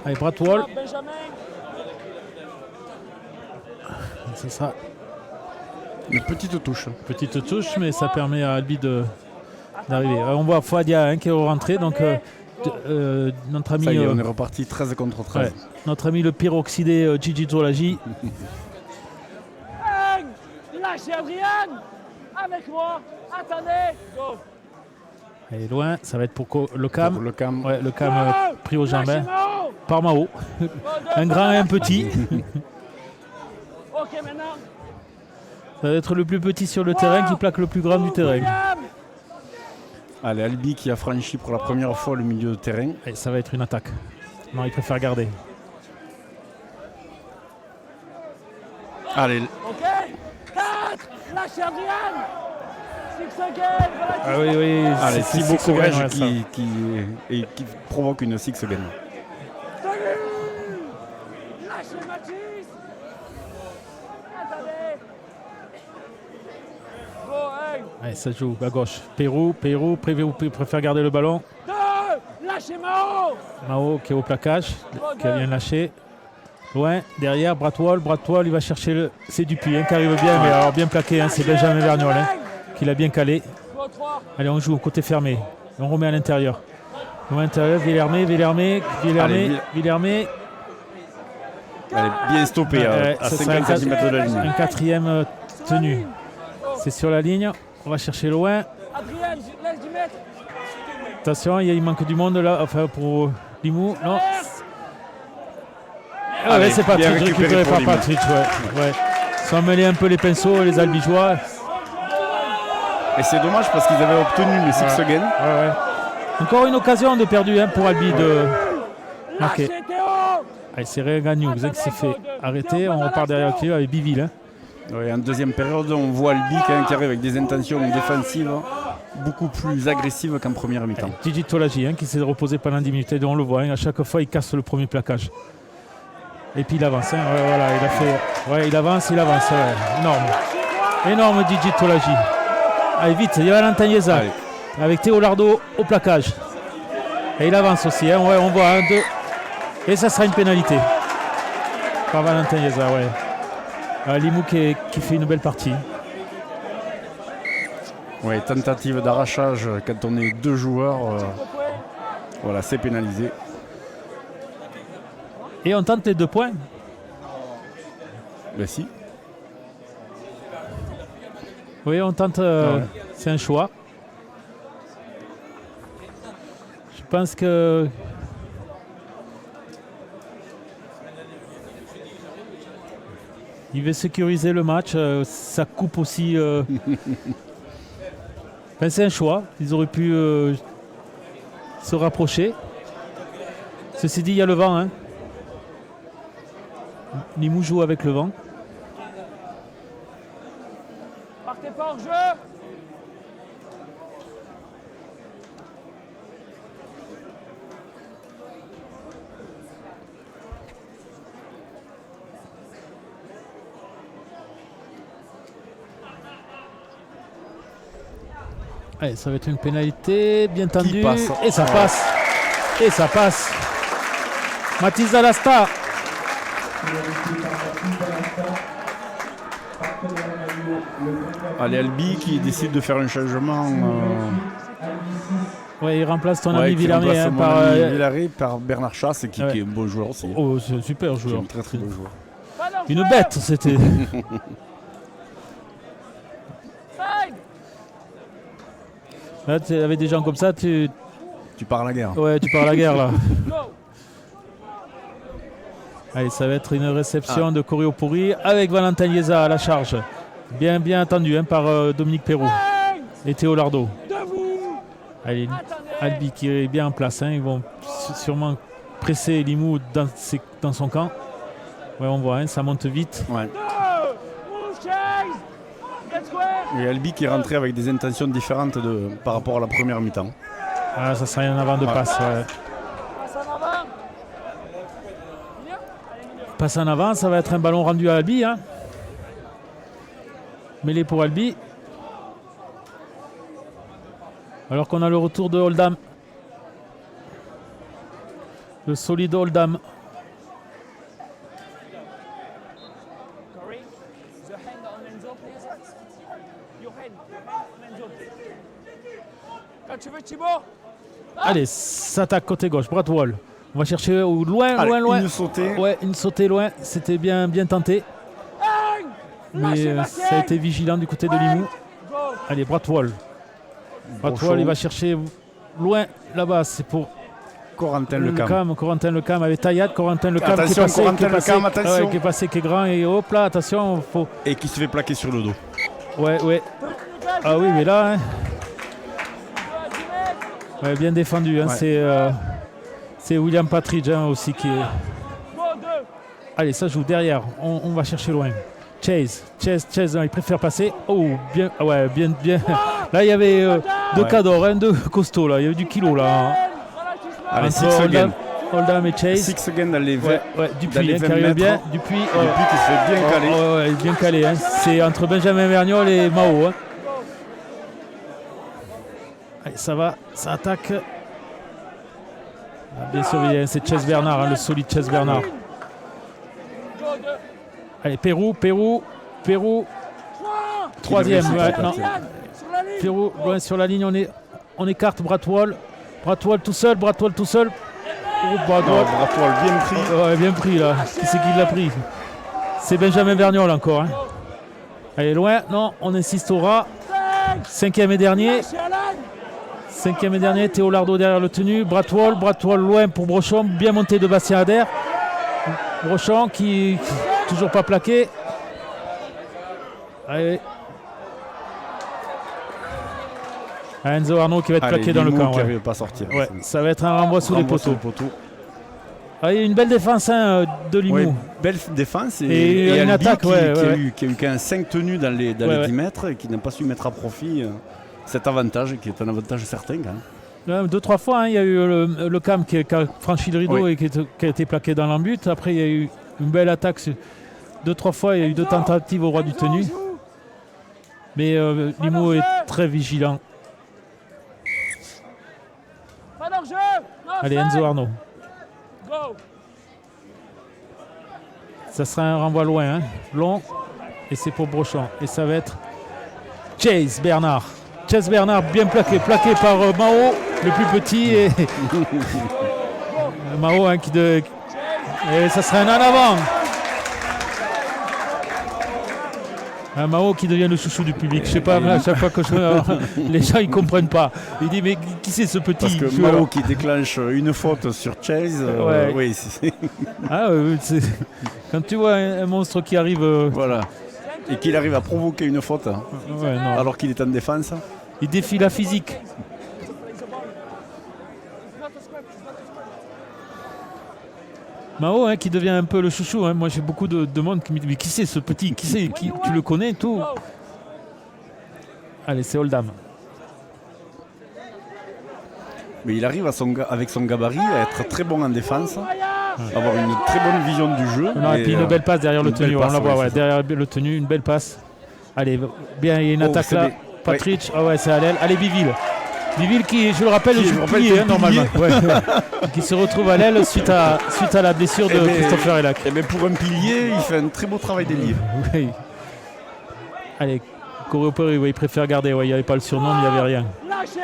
Allez, Bratwall. C'est ça. Une petite touche. Petite touche, mais ça permet à Albi d'arriver. On voit Fouadia qui est rentré. Donc, notre ami. Ça y est, on est reparti 13 contre 13. Ouais, notre ami le pyroxydé Gigi Tolaji. Lâchez Adrien avec moi. Attendez. Go. Elle est loin, ça va être pour le Cam. Le Cam, ouais, le Cam pris au jambin par Mao. Un grand et un petit. Ok, maintenant. Ça va être le plus petit sur le terrain qui plaque le plus grand du terrain. Allez, Albi qui a franchi pour la première fois le milieu de terrain. Et ça va être une attaque. Non, il préfère garder. Allez. Ok. 4. Lâchez Adrien. 6 again. Ah oui. Allez, c'est Thibaut Courrèges ouais, qui provoque une 6 again. Lâchez Mathis. Attendez. Go, hey. Allez, ça joue à gauche. Pérou préfère garder le ballon. 2. Lâchez Mao. Mao qui est au plaquage, qui vient lâcher. Loin, derrière, Bratwall, il va chercher le... C'est Dupuis qui arrive bien, mais alors bien plaqué, c'est Benjamin Vergnol qui l'a bien calé. Allez, on joue au côté fermé. On remet à l'intérieur. Au l'intérieur, Villermé. Allez, bien stoppé à 50 cm de la ligne. Un quatrième tenu. C'est sur la ligne. On va chercher loin. Adrien, laisse du mètre. Attention, il manque du monde là. Enfin, pour Limoux. Non. Ah ouais, c'est Patrick, récupéré par Patrick. Ouais. Ils sont mêlés un peu les pinceaux, les Albigeois. Et c'est dommage parce qu'ils avaient obtenu le 6 again. Ouais. Encore une occasion de perdu pour Albi de marquer. Allez, c'est Regan Hughes qui s'est fait arrêter. On repart derrière le avec Biville. En deuxième période, on voit Albi qui arrive avec des intentions défensives beaucoup plus agressives qu'en première mi-temps. Gigi Tolaji qui s'est reposé pendant 10 minutes. Et on le voit, à chaque fois, il casse le premier plaquage. Et puis il avance. Voilà, il a fait. Ouais, il avance. Énorme Gigi Tolaji. Allez, vite, il y a Valentin Yeza avec Théo Lardo au plaquage. Et il avance aussi. Ouais, on voit 1, 2. Et ça sera une pénalité. Par Valentin Yeza, ouais. Limoux qui fait une belle partie. Ouais, tentative d'arrachage quand on est 2 joueurs. Voilà, c'est pénalisé. Et on tente les 2 points. Ben si. Oui, on tente. C'est un choix. Je pense que. Il veut sécuriser le match. Ça coupe aussi. Enfin, c'est un choix. Ils auraient pu se rapprocher. Ceci dit, il y a le vent. Limoux joue avec le vent. Partez pas hors jeu. Allez, ça va être une pénalité bien tendue. Et ça passe. Mathis Dalasta. Allez, Albi qui décide de faire un changement. Ouais, il remplace ton ami Villaré par Bernard Chasse qui est un bon joueur aussi. Oh, c'est un super joueur. Un très beau joueur. Une bête, c'était. Là, avec des gens comme ça, tu pars à la guerre. Ouais, tu pars à la guerre là. Allez, ça va être une réception de Corio Pourri avec Valentin Liesa à la charge. Bien attendu par Dominique Perrault et Théo Lardo. Allez, Albi qui est bien en place. Ils vont sûrement presser Limoux dans son camp. Ouais, on voit, hein, ça monte vite. Ouais. Move, chase. Get square. Et Albi qui est rentré avec des intentions différentes par rapport à la première mi-temps. Ah, ça serait un avant de passe. Ouais. Passe en avant. Passe en avant, ça va être un ballon rendu à Albi. Hein. Mêlé pour Albi. Alors qu'on a le retour de Oldham. Le solide Oldham. Corey, the hand on Enzo, please. Your hand on Enzo. Quand tu veux, Thibaut. Allez, s'attaque côté gauche, Bradwell. On va chercher au loin, Allez, loin. une sautée. Ouais, une sautée loin. C'était bien tenté. Bang. Mais ça a été vigilant du côté de Limoux. Go. Allez, Bradwell. Bradwell, il va chercher loin là-bas. C'est pour Corentin Le Lecam. Cam, Corentin Lecam avec Taillade, Corentin Lecam qui est Attention, passé, Corentin Lecam, attention. qui est passé, qui est grand et hop là, attention, faut. Et qui se fait plaquer sur le dos. Ouais. Ah oui, mais là, hein. Ouais, bien défendu. Hein, Ouais. c'est William Patridge hein, aussi qui est. Go, 2. Allez, ça joue derrière. On va chercher loin. Chase, il préfère passer. Oh, bien, ouais, bien. Là, il y avait deux cadors, hein, deux costauds là. Il y avait du kilo là. Hein. Allez, Entre six again. Oldham et Chase. Six again dans les 20. Ouais, dans Dupuis les hein, 20 qui arrive mètres. bien. Dupuis Dupuis qui se fait bien caler. Ouais, bien calé. Hein. C'est entre Benjamin Vergnol et Mao. Hein. Allez, ça va, ça attaque. Ah, bien surveillé, hein, c'est Chess Bernard, hein, le solide Chess Bernard. Go, 2. Allez, Pérou. Troisième. devrait Ouais, s'écarter. non. Sur la ligne. Pérou, loin sur la ligne, on écarte Bradwell. Bradwell tout seul. Oh, Non, Bradwell. Bradwell bien pris. Ouais, bien pris là. Qui c'est qui l'a pris? C'est Benjamin Vergnol encore. Hein. Allez, loin. Non, on insiste au ras. Cinquième et dernier. Théo Lardo derrière le tenu. Bradwell loin pour Brochon. Bien monté de Bastien Adair. Brochon qui toujours pas plaqué. Allez. Enzo Arnaud qui va être plaqué dans le camp. Qui Ouais. n'arrive pas à sortir. Ouais, ça va être un renvoi sous les Renvoi sous poteaux. le poteau. Ah, il y a une belle défense hein, de Limoux. Ouais, belle défense Et une Albi attaque, qui, ouais, qui a ouais. eu quand même 5 tenues dans les 10 ouais. mètres et qui n'a pas su mettre à profit cet avantage qui est un avantage certain. Quand même. 2-3 fois, hein, il y a eu le Cam qui a franchi le rideau Oui. et qui a été plaqué dans l'embut. Après, il y a eu une belle attaque. 2-3 fois, il y a eu 2 tentatives au roi du tenu. Mais Limoux est très vigilant. Pas d'enjeu. Allez, Enzo Arnaud. Go. Ça sera un renvoi loin, hein, long. Et c'est pour Brochon. Et ça va être Chase Bernard. Bien plaqué par Mao, le plus petit. Et Mao hein, et ça sera un en avant. Un Mao qui devient le chouchou du public. Je sais pas, mais à chaque fois que les gens ils comprennent pas. Il dit mais qui c'est ce petit Parce que joueur Mao qui déclenche une faute sur Chase, Ouais. oui, Ah, quand tu vois un monstre qui arrive, voilà. Et qu'il arrive à provoquer une faute ouais, non. alors qu'il est en défense. Il défie la physique. Mao hein, qui devient un peu le chouchou. Hein. Moi j'ai beaucoup de monde qui me dit mais qui c'est ce petit tu le connais et tout. Allez, c'est Oldham. Mais il arrive avec son gabarit à être très bon en défense, avoir une très bonne vision du jeu. Non, et puis une belle passe derrière le une belle tenu. passe, On la voit, ouais, ouais, c'est derrière le tenu, une belle passe. Allez, bien, il y a une attaque c'est là. des- Patridge, ah ouais, c'est à l'aile. Allez, Biville. Biville qui, je le rappelle, Qui, joue je rappelle, plié, qui est hein, normalement. pilier. Ouais. Qui se retrouve à l'aile suite à la blessure de Christopher Elac. Et bien pour un pilier, il fait un très beau travail des livres. Oui. Allez, Coréopéry, ouais, il préfère garder. Ouais, il n'y avait pas le surnom, mais il n'y avait rien. Lâchez.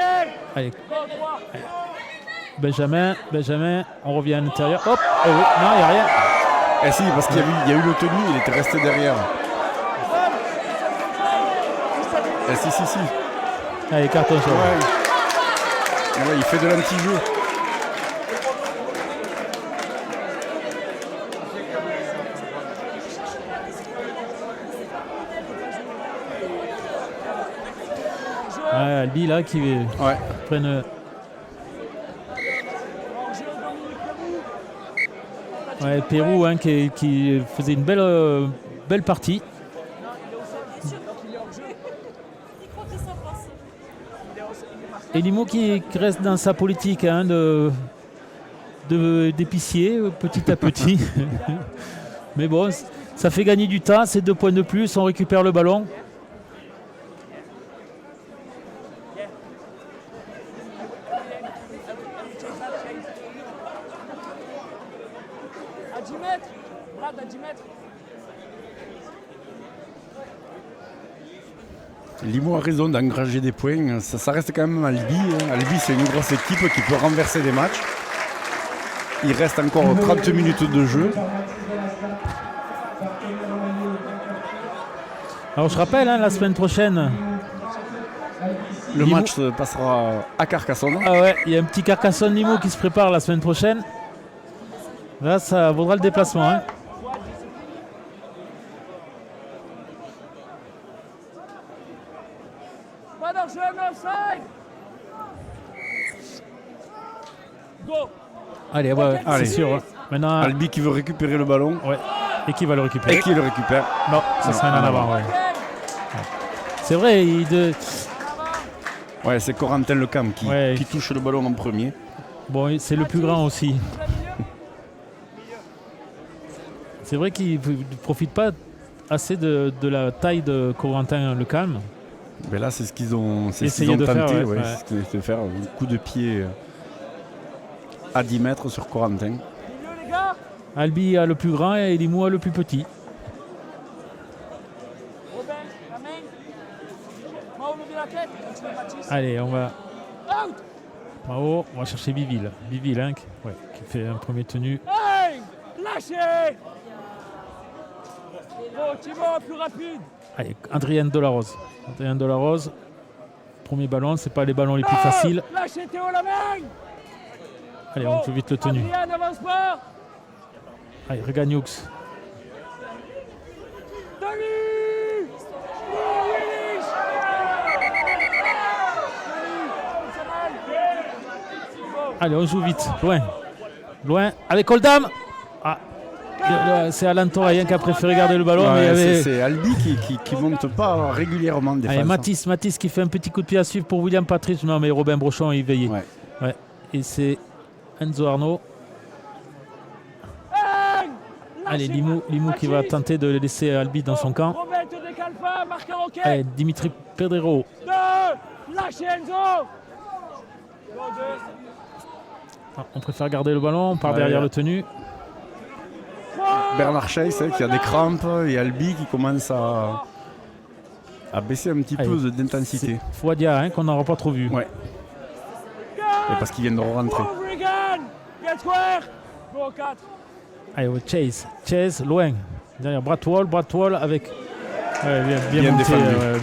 Allez, Go, 3. Benjamin, on revient à l'intérieur. Hop, oh, oui. Non, il n'y a rien. Eh si, parce qu'il y a eu le tenu, il était resté derrière. Eh si. Allez, carton jaune. Ouais, il fait de l'anti-jeu. Ouais, Albi là qui Ouais. prenne. Ouais, Pérou hein, qui faisait une belle partie. Bien sûr, il croit que ça passe. Et Limo qui reste dans sa politique hein, d'épicier petit à petit. Mais bon, ça fait gagner du temps, c'est 2 points de plus, on récupère le ballon. À 10 mètres. Brad, à 10 mètres. Limo a raison d'engranger des points. Ça reste quand même Albi. Hein. Albi, c'est une grosse équipe qui peut renverser des matchs. Il reste encore 30 minutes de jeu. Alors je rappelle, hein, la semaine prochaine, Le Limo. match passera à Carcassonne. ah ouais, il y a un petit Carcassonne Limo qui se prépare la semaine prochaine. Là, ça vaudra le déplacement. Hein. Pas d'enjeu, offside. Go. Allez, ouais, Allez. c'est sûr. Hein. Maintenant, Albi qui veut récupérer le ballon ouais. Et qui va le récupérer et qui le récupère. Non, ça sera un en avant. Ouais. C'est vrai, Ouais, c'est Corentin Lecam Ouais. qui touche le ballon en premier. bon, c'est le plus grand aussi. C'est vrai qu'il ne profite pas assez de la taille de Corentin Lecam. Mais là, c'est ce qu'ils ont, Essayer de tenté. faire, ouais. Ouais, Ouais. c'est ce qu'ils ont essayé de faire. Un coup de pied à 10 mètres sur Corentin. Milieu, les gars. Albi a le plus grand et Limo a le plus petit. Robin, la main. Mao, levez la tête. Continue, Baptiste. Allez, on va. Out. Mao, on va chercher Biville. Biville, hein, qui fait un premier tenu. Hey. Lâchez. Bon, Thibaut, plus rapide. Allez, Adrien Delarose. Adrien Delarose. Premier ballon, c'est pas les ballons les plus faciles. Lâchez Théo, la main. Allez, on fait vite le tenu. Adrien, n'avance pas. Allez, Regagnoux. Dani. Allez, on joue vite. Loin. Loin. Avec Oldham. Ah. C'est Alain Torayen qui a préféré garder le ballon. Mais il y Ouais, avait... c'est Albi qui monte pas régulièrement en défense. Allez, Mathis qui fait un petit coup de pied à suivre pour William Patrice. Non, mais Robin Brochon, il veillait. Ouais. Ouais. Et c'est Enzo Arnaud. Allez, Limo qui va tenter de laisser Albi dans son camp. Robin, te décale pas, marque un roquet. Allez, Dimitri Pedrero. 2. Lâchez Enzo. Go, 2. Ah, on préfère garder le ballon, on part Ouais. derrière le tenu. Bernard Chase qui a des crampes et Albi qui commence à baisser un petit Allez, peu d'intensité. C'est Fouadia hein, qu'on n'aura pas trop vu. Ouais. Et parce qu'il vient de rentrer. Regan. Get square. Go, 4. Allez, ouais, Chase, loin. Derrière Bratwall avec. Ouais, bien Bien monté. défendu. William.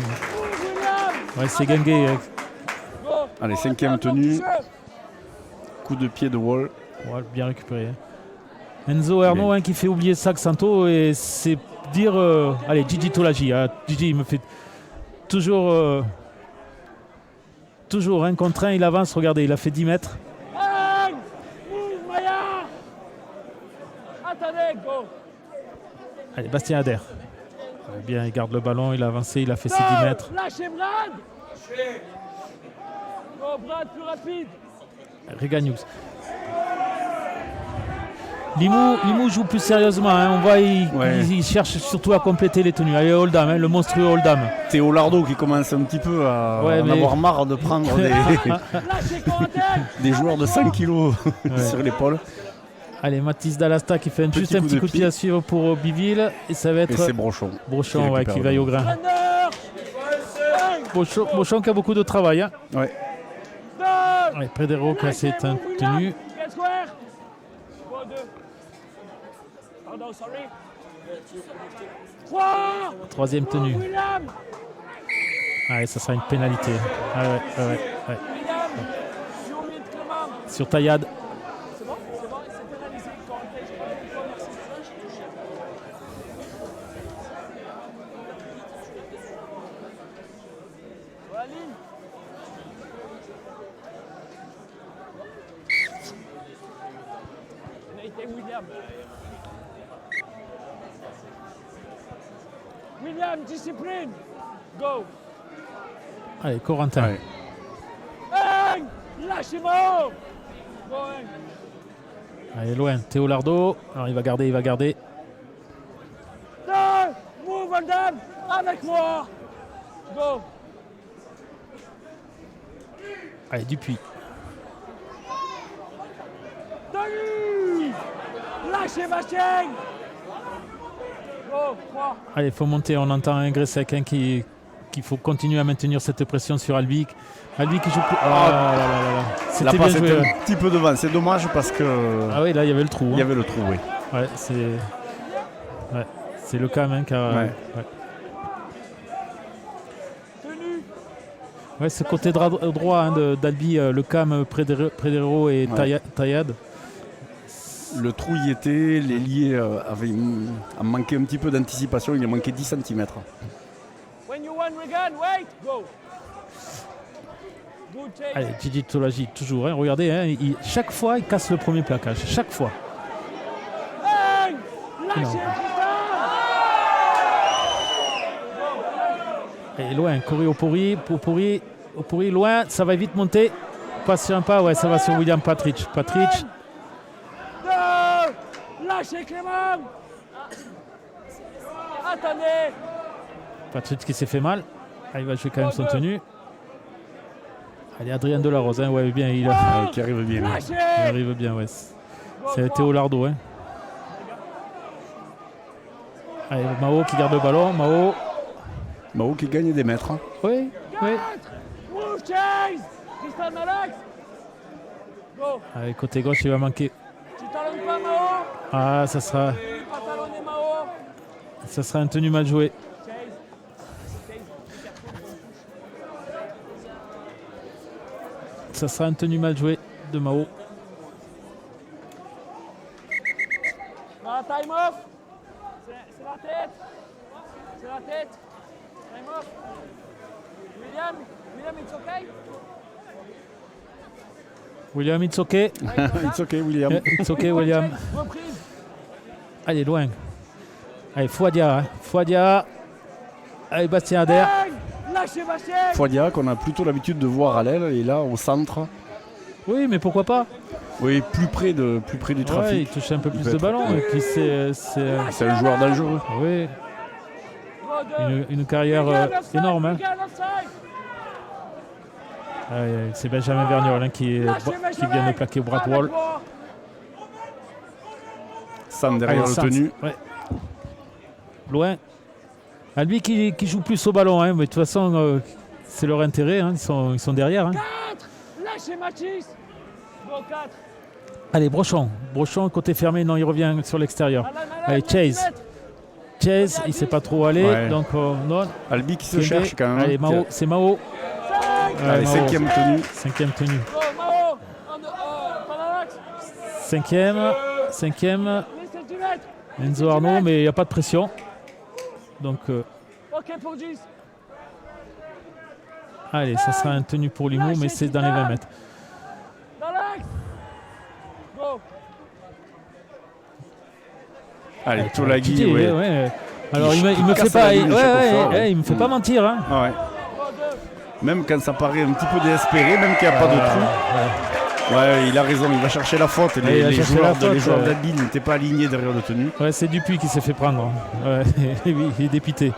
Ouais, c'est Gangué. Go. Allez, 5e tenue. Coup de pied de Wall. Ouais, bien récupéré. Hein. Enzo Arnaud hein, qui fait oublier Sac Santo et c'est dire. Allez, Gigi Tolagi. Hein. Gigi, il me fait toujours. Toujours un contre un, il avance. Regardez, il a fait 10 mètres. Bang. Move, Maya. Attendez, go. Allez, Bastien Adair. Bien, il garde le ballon, il a avancé, il a fait ses 10 mètres. Lâchez Brad. Go, Brad, plus rapide. Regagnoux. Limo joue plus sérieusement, hein. On voit il cherche surtout à compléter les tenues. Allez, Oldham, hein, le monstrueux Oldham. Théo Lardo qui commence un petit peu à en avoir marre de prendre Lâchez Corentin. des joueurs de 5 kilos Ouais. sur l'épaule. Allez, Mathis Dallasta qui fait juste un petit coup de pied à suivre pour Biville. Et ça va Et être c'est Brochon. Brochon récupère qui le veille au ballon. grain. Runner. Brochon qui a beaucoup de travail. Hein. Ouais. 2. Allez, Pedro qui a ses tenues. Get square. Go, 2. Pardon, sorry. 3. Troisième tenue. William. Allez, ça sera une pénalité. Ah ouais. William. Sur mid, Clément. Sur Taillade. C'est bon, c'est pénalisé. Corentin, j'ai pas compris quoi, merci. Aline. Nate. Et William. William, discipline. Go. Allez, Corentin. Ouais. Hang. Lâchez-moi. Go, Hang. Allez, loin. Théo Lardo. Alors, il va garder. Move, Oldham. Avec moi. Go. Allez, Dupuis. Denis. Lâchez ma chaîne. Go, 3. Allez, il faut monter. On entend un Gressec qu'il faut continuer à maintenir cette pression sur Albi. Albi qui joue plus. Oh là là là là. La C'était bien passe joué. était Ouais. un petit peu devant. C'est dommage parce que Ah oui, là, il y avait le trou. il y avait le trou, oui. Ouais, c'est le cam, hein, car. Ouais. Tenu. Ouais, ce côté droit hein, d'Albi, le cam, Prédéro et Ouais. Tayad. Le trou y était, l'ailier a manqué un petit peu d'anticipation, il a manqué 10 cm. When you want Regan, wait. Go. Good chase. Allez, Gigi Tolaji, toujours. Hein, regardez, hein, chaque fois, il casse le premier plaquage. Chaque fois. Hang. Lâchez Non. Tristan. Et loin, Corée au pourri, loin, ça va vite monter. Passe sur un pas, ouais, ça va sur William Patrick. Lâchez Clément. Attendez. Patrick qui s'est fait mal. Ah, il va jouer quand même son tenue. Allez, Adrien Delarose, hein, ouais, bien, il Qui arrive bien. Lâchez. arrive bien, ouais. C'est Théo Lardo, hein. Allez, Mao qui garde le ballon, Mao qui gagne des mètres. Oui. Move chase. Tristan Alex. Go. Allez, côté gauche, il va manquer. Tu talonnes pas Mao. Ah, ça sera Pas talonner Mao. un tenue mal joué. Ça sera un tenue mal joué de Mao. Ah, time off. C'est la tête. C'est la tête. Time off. William, it's okay. William, it's okay. It's okay, William. It's okay, William. Reprise. Allez, loin. Allez, Fouadia. Allez, Bastien Adair. Hang. Lâchez ma chaîne. Fouadia qu'on a plutôt l'habitude de voir à l'aile et là au centre. Oui, mais pourquoi pas? Oui, plus près du Ouais, il trafic. touche un peu Il plus peut de être- ballons. Et puis c'est C'est un joueur dangereux. oui, Go, deux. une carrière Regan offside, énorme. Hein. Regan offside. C'est Benjamin Verniol hein, qui vient de plaquer au Brad Wall. Avec moi. Sam derrière Allez, le Sanz, tenue. ouais. Loin. À lui qui joue plus au ballon, hein, mais de toute façon, c'est leur intérêt. Hein, ils sont derrière. Hein. 4. Lâchez Mathis. Go, 4. Allez, Brochon, côté fermé, non, il revient sur l'extérieur. Allez, Chase, il sait pas trop aller, Ouais. donc non. Albi qui se Kembe. cherche quand même. Allez, Mao, c'est Mao. 5. Ouais, Allez, Mao. 5e tenue. 5e tenue. Go, Mao. Panalax. 5e, 10 cm. Enzo Arnaud, mais il n'y a pas de pression. Donc, Ok pour 10. allez, ça sera un tenue pour Limoux, mais c'est dans les 20 mètres. Dans l'axe. Go. Allez, Tolagui, Didier, ouais. ouais. Alors, il me casse fait pas, la ligne chaque fois. il me fait pas mentir. Hein. Ah ouais. Go, 2. Même quand ça paraît un petit peu désespéré, même qu'il n'y a pas de trou. Ouais, il a raison, il va chercher la faute. Ouais, il va Les chercher joueurs, la faute, les joueurs ouais. d'Albi n'étaient pas alignés derrière le tenue. Ouais, c'est Dupuis qui s'est fait prendre. Ouais, oui, il est dépité.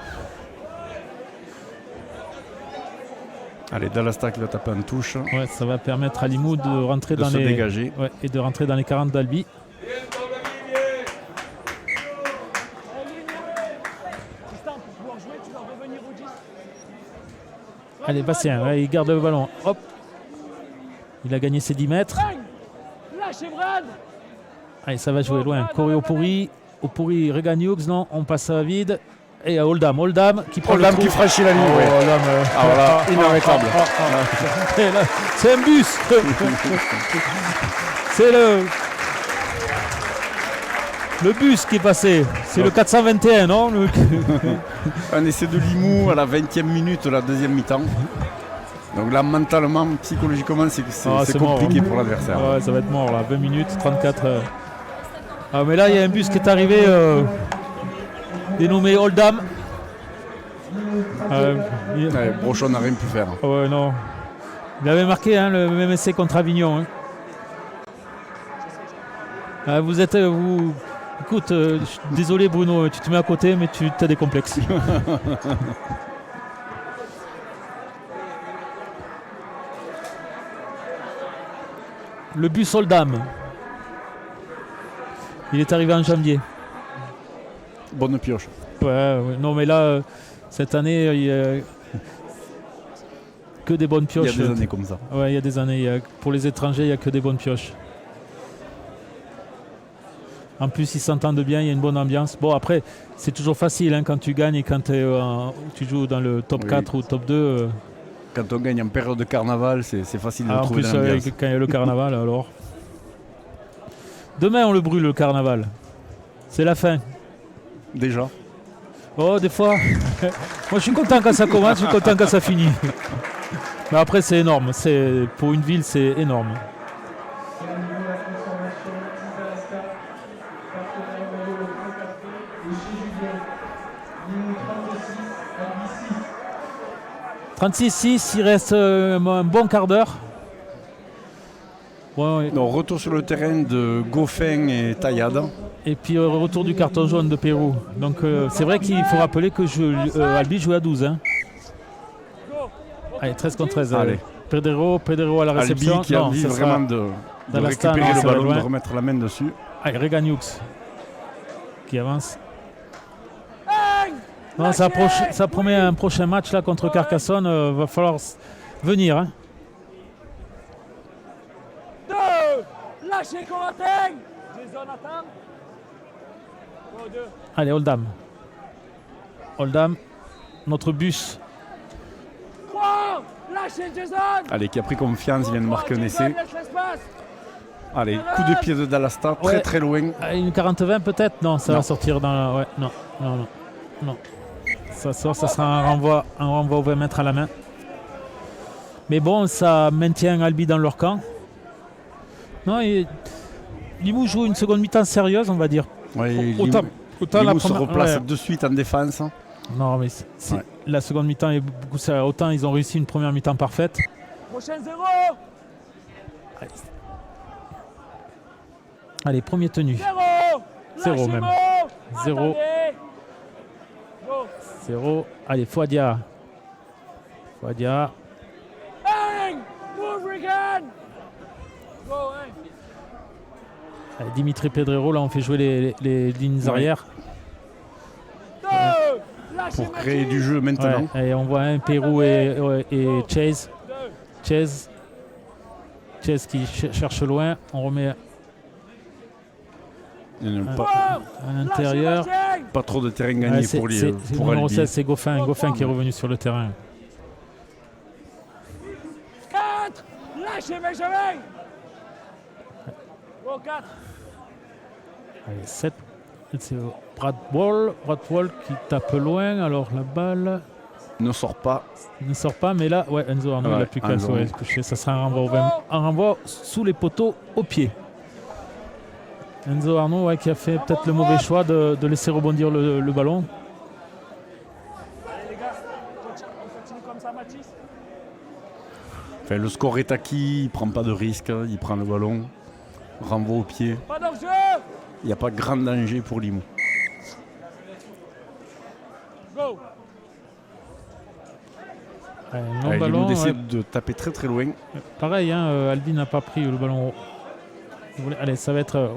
Allez, Dalasta qui va taper en touche. Ouais, ça va permettre à Limoux de rentrer De dans se les dégager. ouais, et de rentrer dans les 40 d'Albi. Tristan, pour pouvoir jouer, tu dois revenir au 10. Allez, Bastien, ouais, il garde le ballon. Hop. Il a gagné ses 10 mètres. Bang. Lâchez Brad. Allez, ça va jouer loin. Corée au pourri, Regan Hughes, non, on passe à vide. Et à Oldham qui prend Oldham le trou. qui franchit la ligne. Oh, ouais. Oldham, Ah voilà, inarrêtable. Et là, c'est un bus. C'est le bus qui est passé. C'est le 421, non Un essai de Limoux à la 20e minute de la deuxième mi-temps. Donc là, mentalement, psychologiquement, c'est Ah, c'est mort, compliqué hein. pour l'adversaire. Ouais, ça va être mort là. 20 minutes, 34. Ah, mais là, il y a un bus qui est arrivé, dénommé Oldham. Brochon n'a rien pu faire. Ouais, non. Il avait marqué hein, le même essai contre Avignon. Hein. Écoute, je suis désolé Bruno, tu te mets à côté, mais tu as des complexes. Le bus Oldham. Il est arrivé en janvier. Bonne pioche. Ouais, non mais là, cette année, il y a que des bonnes pioches. Il y a des années comme ça. Ouais, il y a des années. Pour les étrangers, il n'y a que des bonnes pioches. En plus, ils s'entendent bien, il y a une bonne ambiance. Bon, après, c'est toujours facile hein, quand tu gagnes et quand tu joues dans le top 4 ou top 2. Quand on gagne en période de carnaval, c'est facile de trouver l'ambiance. En plus, quand il y a le carnaval, alors. Demain, on le brûle, le carnaval. C'est la fin. Déjà. Oh, des fois. Moi, je suis content quand ça commence, je suis content quand ça finit. Mais après, c'est énorme. Pour une ville, c'est énorme. 36-6, il reste un bon quart d'heure. Ouais. Donc, retour sur le terrain de Goffin et Taillade. Et puis retour du carton jaune de Pérou. Donc c'est vrai qu'il faut rappeler que Albi jouait à 12. Hein. Allez, 13 contre 13. Allez. Pedro à la réception. Albi qui a envie vraiment de récupérer le ballon, de remettre la main dessus. Allez, Reganiux qui avance. Non, ça promet un prochain match là contre Carcassonne. Va falloir venir. Hein. Lâchez Corentin. Jason attend. Allez, Oldham. Notre bus. 3. Lâchez Jason. Allez, qui a pris confiance, il vient de marquer un essai. Allez, coup de pied de Dallasta, très très loin. Une 40-20 peut-être. Non, ça va sortir dans la... Ouais, non. Ça sort, ça sera un renvoi au 20 mètres à la main. Mais bon, ça maintient Albi dans leur camp. Non, Limoux joue une seconde mi-temps sérieuse, on va dire. Ouais, autant Limoux se replace de suite en défense. Non, mais la seconde mi-temps est beaucoup sérieuse. Autant ils ont réussi une première mi-temps parfaite. Prochaine 0. Allez, premier tenu. 0 même. 0. 0. Allez, Fouadia. Allez, Dimitri Pedrero, là on fait jouer les lignes arrière. Pour créer du jeu maintenant. Et on voit un Pérou et Chase. Chase qui cherche loin. On remet à l'intérieur. Pas trop de terrain gagné pour Albi. Numéro 16, c'est Goffin qui est revenu sur le terrain. 4. Lâchez Benjamin. 4. Allez, 7. C'est Brad Wall qui tape loin. Alors la balle ne sort pas, mais là, Enzo Arnaud il n'a plus qu'à se coucher. Ça sera un renvoi sous les poteaux au pied. Enzo Arnaud qui a fait peut-être le mauvais choix de laisser rebondir le ballon. Allez les gars, on continue comme ça, Mathis. Le score est acquis, il ne prend pas de risque, il prend le ballon, renvoi au pied. Pas d'enjeu. Il n'y a pas de grand danger pour Limoux. Go. Limoux décide de taper très très loin. Pareil, Albi n'a pas pris le ballon. Allez, ça va être...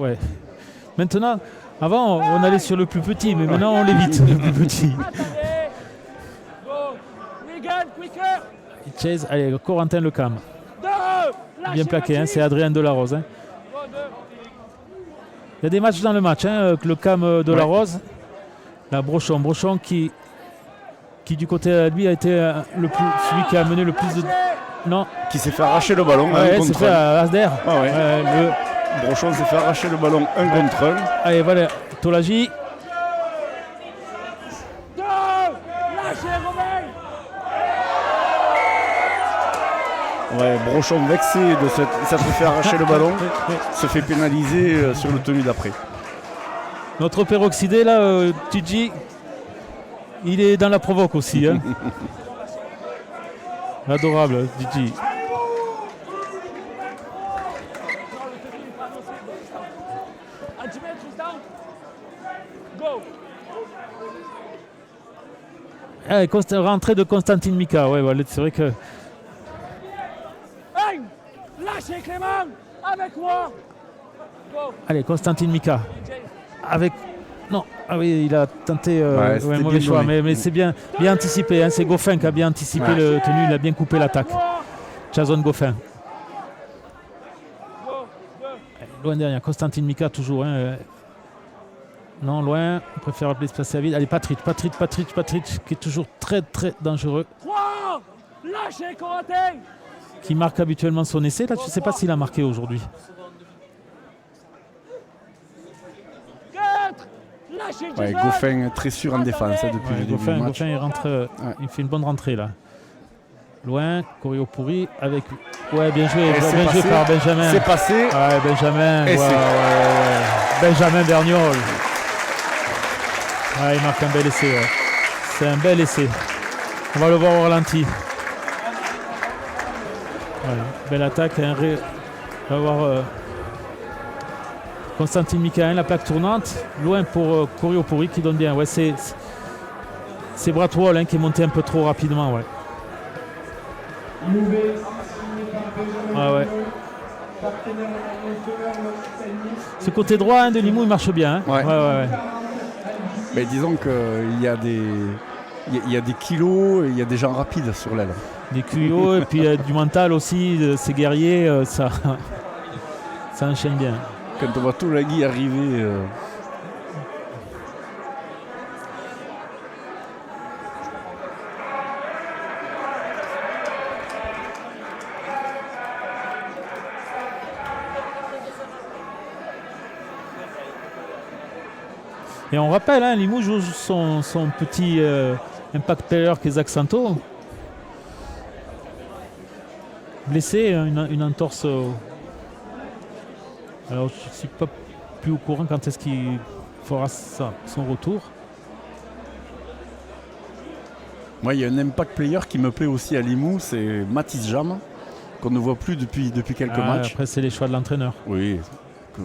Maintenant, avant, on allait sur le plus petit, mais maintenant, on l'évite, le plus petit. Chase, allez, Corentin Lecam. Bien plaqué, c'est Adrien Delarose. Il y a des matchs dans le match, Lecam Delarose. La Brochon qui du côté de lui a été celui qui a mené le plus de... Non. Qui s'est fait arracher le ballon. C'est fait à Asder. Brochon s'est fait arracher le ballon 1 contre 1. Allez, voilà, Tolagi. Brochon vexé de s'être fait arracher le ballon, se fait pénaliser sur le tenu d'après. Notre peroxydé, là, Gigi, il est dans la provoque aussi. Hein. Adorable, Gigi. Rentrée de Constantine Mika. Ouais, voilà, c'est vrai que. Hey, lâchez Clément avec moi. Go. Allez, Constantine Mika. Avec. Non, ah oui, il a tenté c'était un mauvais bien choix, donné. mais c'est bien anticipé. Hein, c'est Goffin qui a bien anticipé le tenu, il a bien coupé l'attaque. Jason Goffin. Loin derrière, Constantine Mika toujours. Hein. Non, loin, on préfère appeler se placer à vide. Allez, Patrick, qui est toujours très très dangereux. 3, lâchez Corentin. Qui marque habituellement son essai. Là, je ne sais pas s'il a marqué aujourd'hui. 4, lâchez Ouais, Jason. Goffin très sûr en défense depuis le début du match. Goffin, il rentre, il fait une bonne rentrée là. Loin, Corio pourri avec. Ouais, bien joué, bien joué par Benjamin. C'est passé. Ouais, Benjamin. Et Benjamin Berniol. Ouais, il marque un bel essai. Ouais. C'est un bel essai. On va le voir au ralenti. Voilà, belle attaque. On va voir Constantine Mika, la plaque tournante. Loin pour Corio pourri qui donne bien. Ouais, c'est Bratwall qui est monté un peu trop rapidement. Ouais. Ah ouais. Ce côté droit de Limoux il marche bien. Hein. Ouais. Mais disons qu'il y a des kilos et il y a des gens rapides sur l'aile. Des kilos et puis du mental aussi, ces guerriers, ça enchaîne bien. Quand on voit tout Lagui arriver. Et on rappelle, hein, Limoux joue son petit impact player qui est Zach Santo. Blessé, une entorse. Alors je ne suis pas plus au courant quand est-ce qu'il fera son retour. Moi, il y a un impact player qui me plaît aussi à Limoux, c'est Mathis Jam, qu'on ne voit plus depuis quelques matchs. Après, c'est les choix de l'entraîneur. Oui,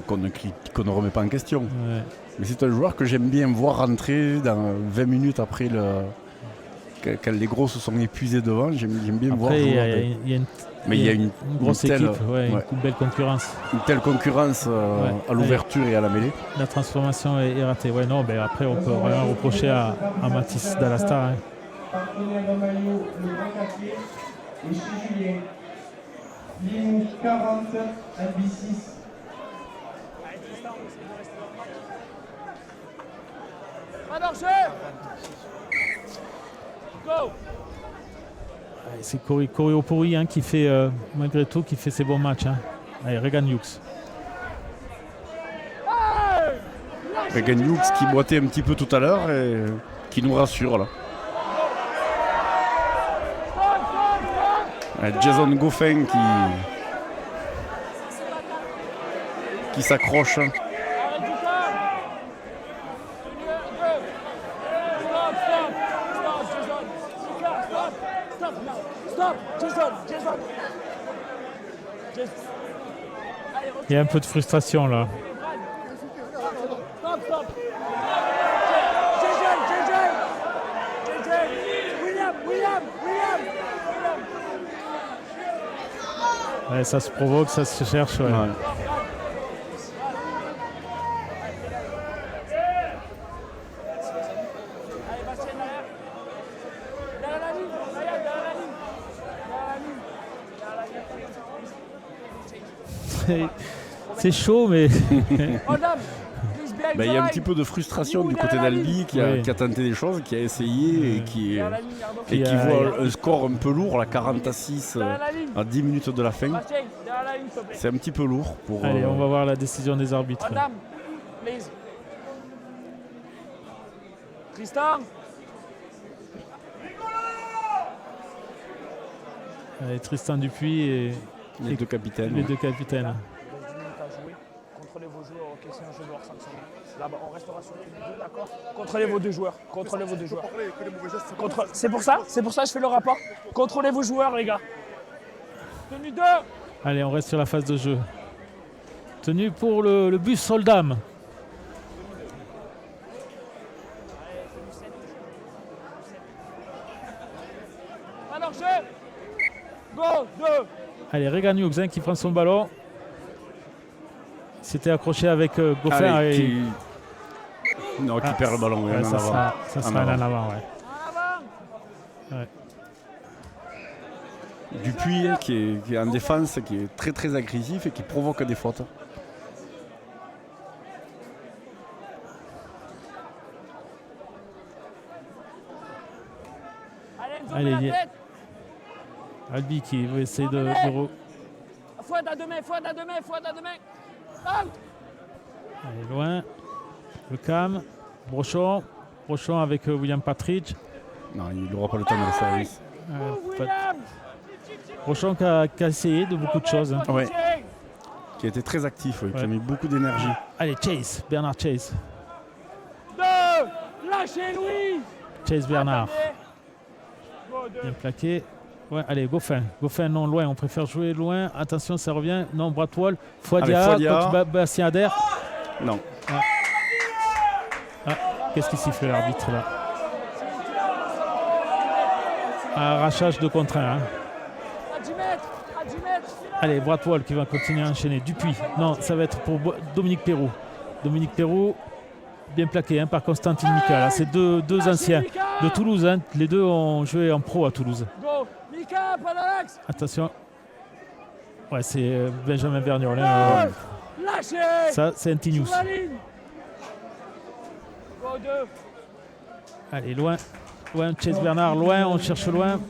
qu'on ne remet pas en question. Ouais. Mais c'est un joueur que j'aime bien voir rentrer dans 20 minutes après quand les gros se sont épuisés devant. J'aime bien voir jouer. Il y a une grosse telle, équipe, une belle concurrence. Une telle concurrence à l'ouverture et à la mêlée. La transformation est ratée. Ouais, non, ben après, on peut rien reprocher à Mathis Dallastar. Hein. Partenaire de maillot, le Grand Café, et chez Julien. Limoux 40, NB6. Go. C'est Corio pourri qui fait, malgré tout, qui fait ses bons matchs. Hein. Allez, Regan Hughes. Regan Hughes qui boitait un petit peu tout à l'heure et qui nous rassure là. Jason Goffin qui s'accroche. Il y a un peu de frustration là. Ouais, ça se provoque, ça se cherche. Ouais. Ouais. C'est chaud, mais. Il y a un petit peu de frustration du côté d'Albi qui a tenté des choses, qui a essayé et qui voit un score un peu lourd, la 40-6 à 10 minutes de la fin. C'est un petit peu lourd pour. Allez, on va voir la décision des arbitres. Tristan. Allez, Tristan Dupuis et les deux capitaines. Les deux capitaines. Contrôlez vos joueurs, ok, c'est un jeu de hors sanctionné. Là-bas, on restera sur les deux, d'accord. Contrôlez vos deux joueurs. Contrôlez vos deux joueurs. C'est pour ça que je fais le rapport. Contrôlez vos joueurs, les gars. Tenue 2. Allez, on reste sur la phase de jeu. Tenue pour le bus Soldam. Alors, jeu. Go, 2. Allez, Regan Hughes qui prend son ballon. C'était accroché avec Goffin. Allez, et... Non, qui perd le ballon. Oui, Ouais, ça sera un en avant. Ouais. En avant. Ouais. Dupuis qui est en défense, qui est très très agressif et qui provoque des fautes. Allez, Allez, il y a- Albi qui veut essayer de... Fouad à deux mains. Out. Allez, loin. Le Cam. Brochon avec William Partridge. Non, il n'aura pas le temps de le service. William. Brochon qui a essayé de beaucoup de choses. Hein. Ouais. Qui a été très actif, oui, qui a Ouais. mis beaucoup d'énergie. Allez, Chase, Bernard Chase. 2. Lâchez Louis. Chase Bernard. Go, 2. Bien plaqué. Ouais, allez, Goffin. Goffin, non, loin. On préfère jouer loin. Attention, ça revient. Non, Bratwall. Fouadia Allez, Fouadia. contre Bastien Adair. Non. Qu'est-ce qu'il siffle l'arbitre là? Arrachage de contre 1. Hein. À 10 mètres. Allez, Bratwall qui va continuer à enchaîner. Dupuis. Non, ça va être pour Dominique Perrault. Dominique Perrault, bien plaqué hein, par Constantine Mika. Là, c'est deux anciens de Toulouse. Hein. Les deux ont joué en pro à Toulouse. Go. Mika, pas dans l'axe. Attention. Ouais, c'est Benjamin Vergnol. Hein. Lâchez. Ça, c'est un Tinius. Sur la ligne. Go, 2. Allez, loin. Loin, Chase Bernard, loin. On cherche loin.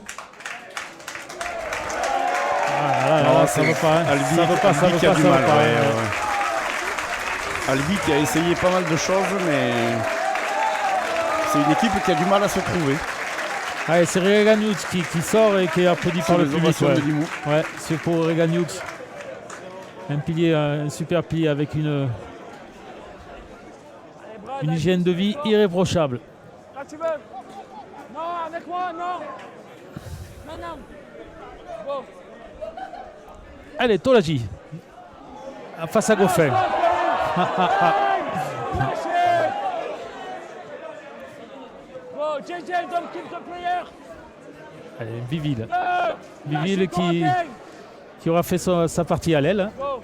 Ah, Non, ça ne c'est veut pas. Hein. Albi, Ça veut pas, ça Albi veut qui a pas, du ça mal, veut pas. ouais, ouais. Albi qui a essayé pas mal de choses, mais c'est une équipe qui a du mal à se trouver. Allez, c'est Regan Hughes qui sort et qui est applaudi par Sur le les public. ovations Ouais, de Limoux. ouais, c'est pour Regan Hughes. Un pilier, un super pilier avec une hygiène de vie irréprochable. Là, tu veux. Non, avec moi, non. Maintenant. Go. Allez, Tolaji. Face à Goffin. Lâchez. Go, JJ, don't keep the player. Allez, Viville. Lâchez, Viville qui aura fait sa partie à l'aile. Hein. Go.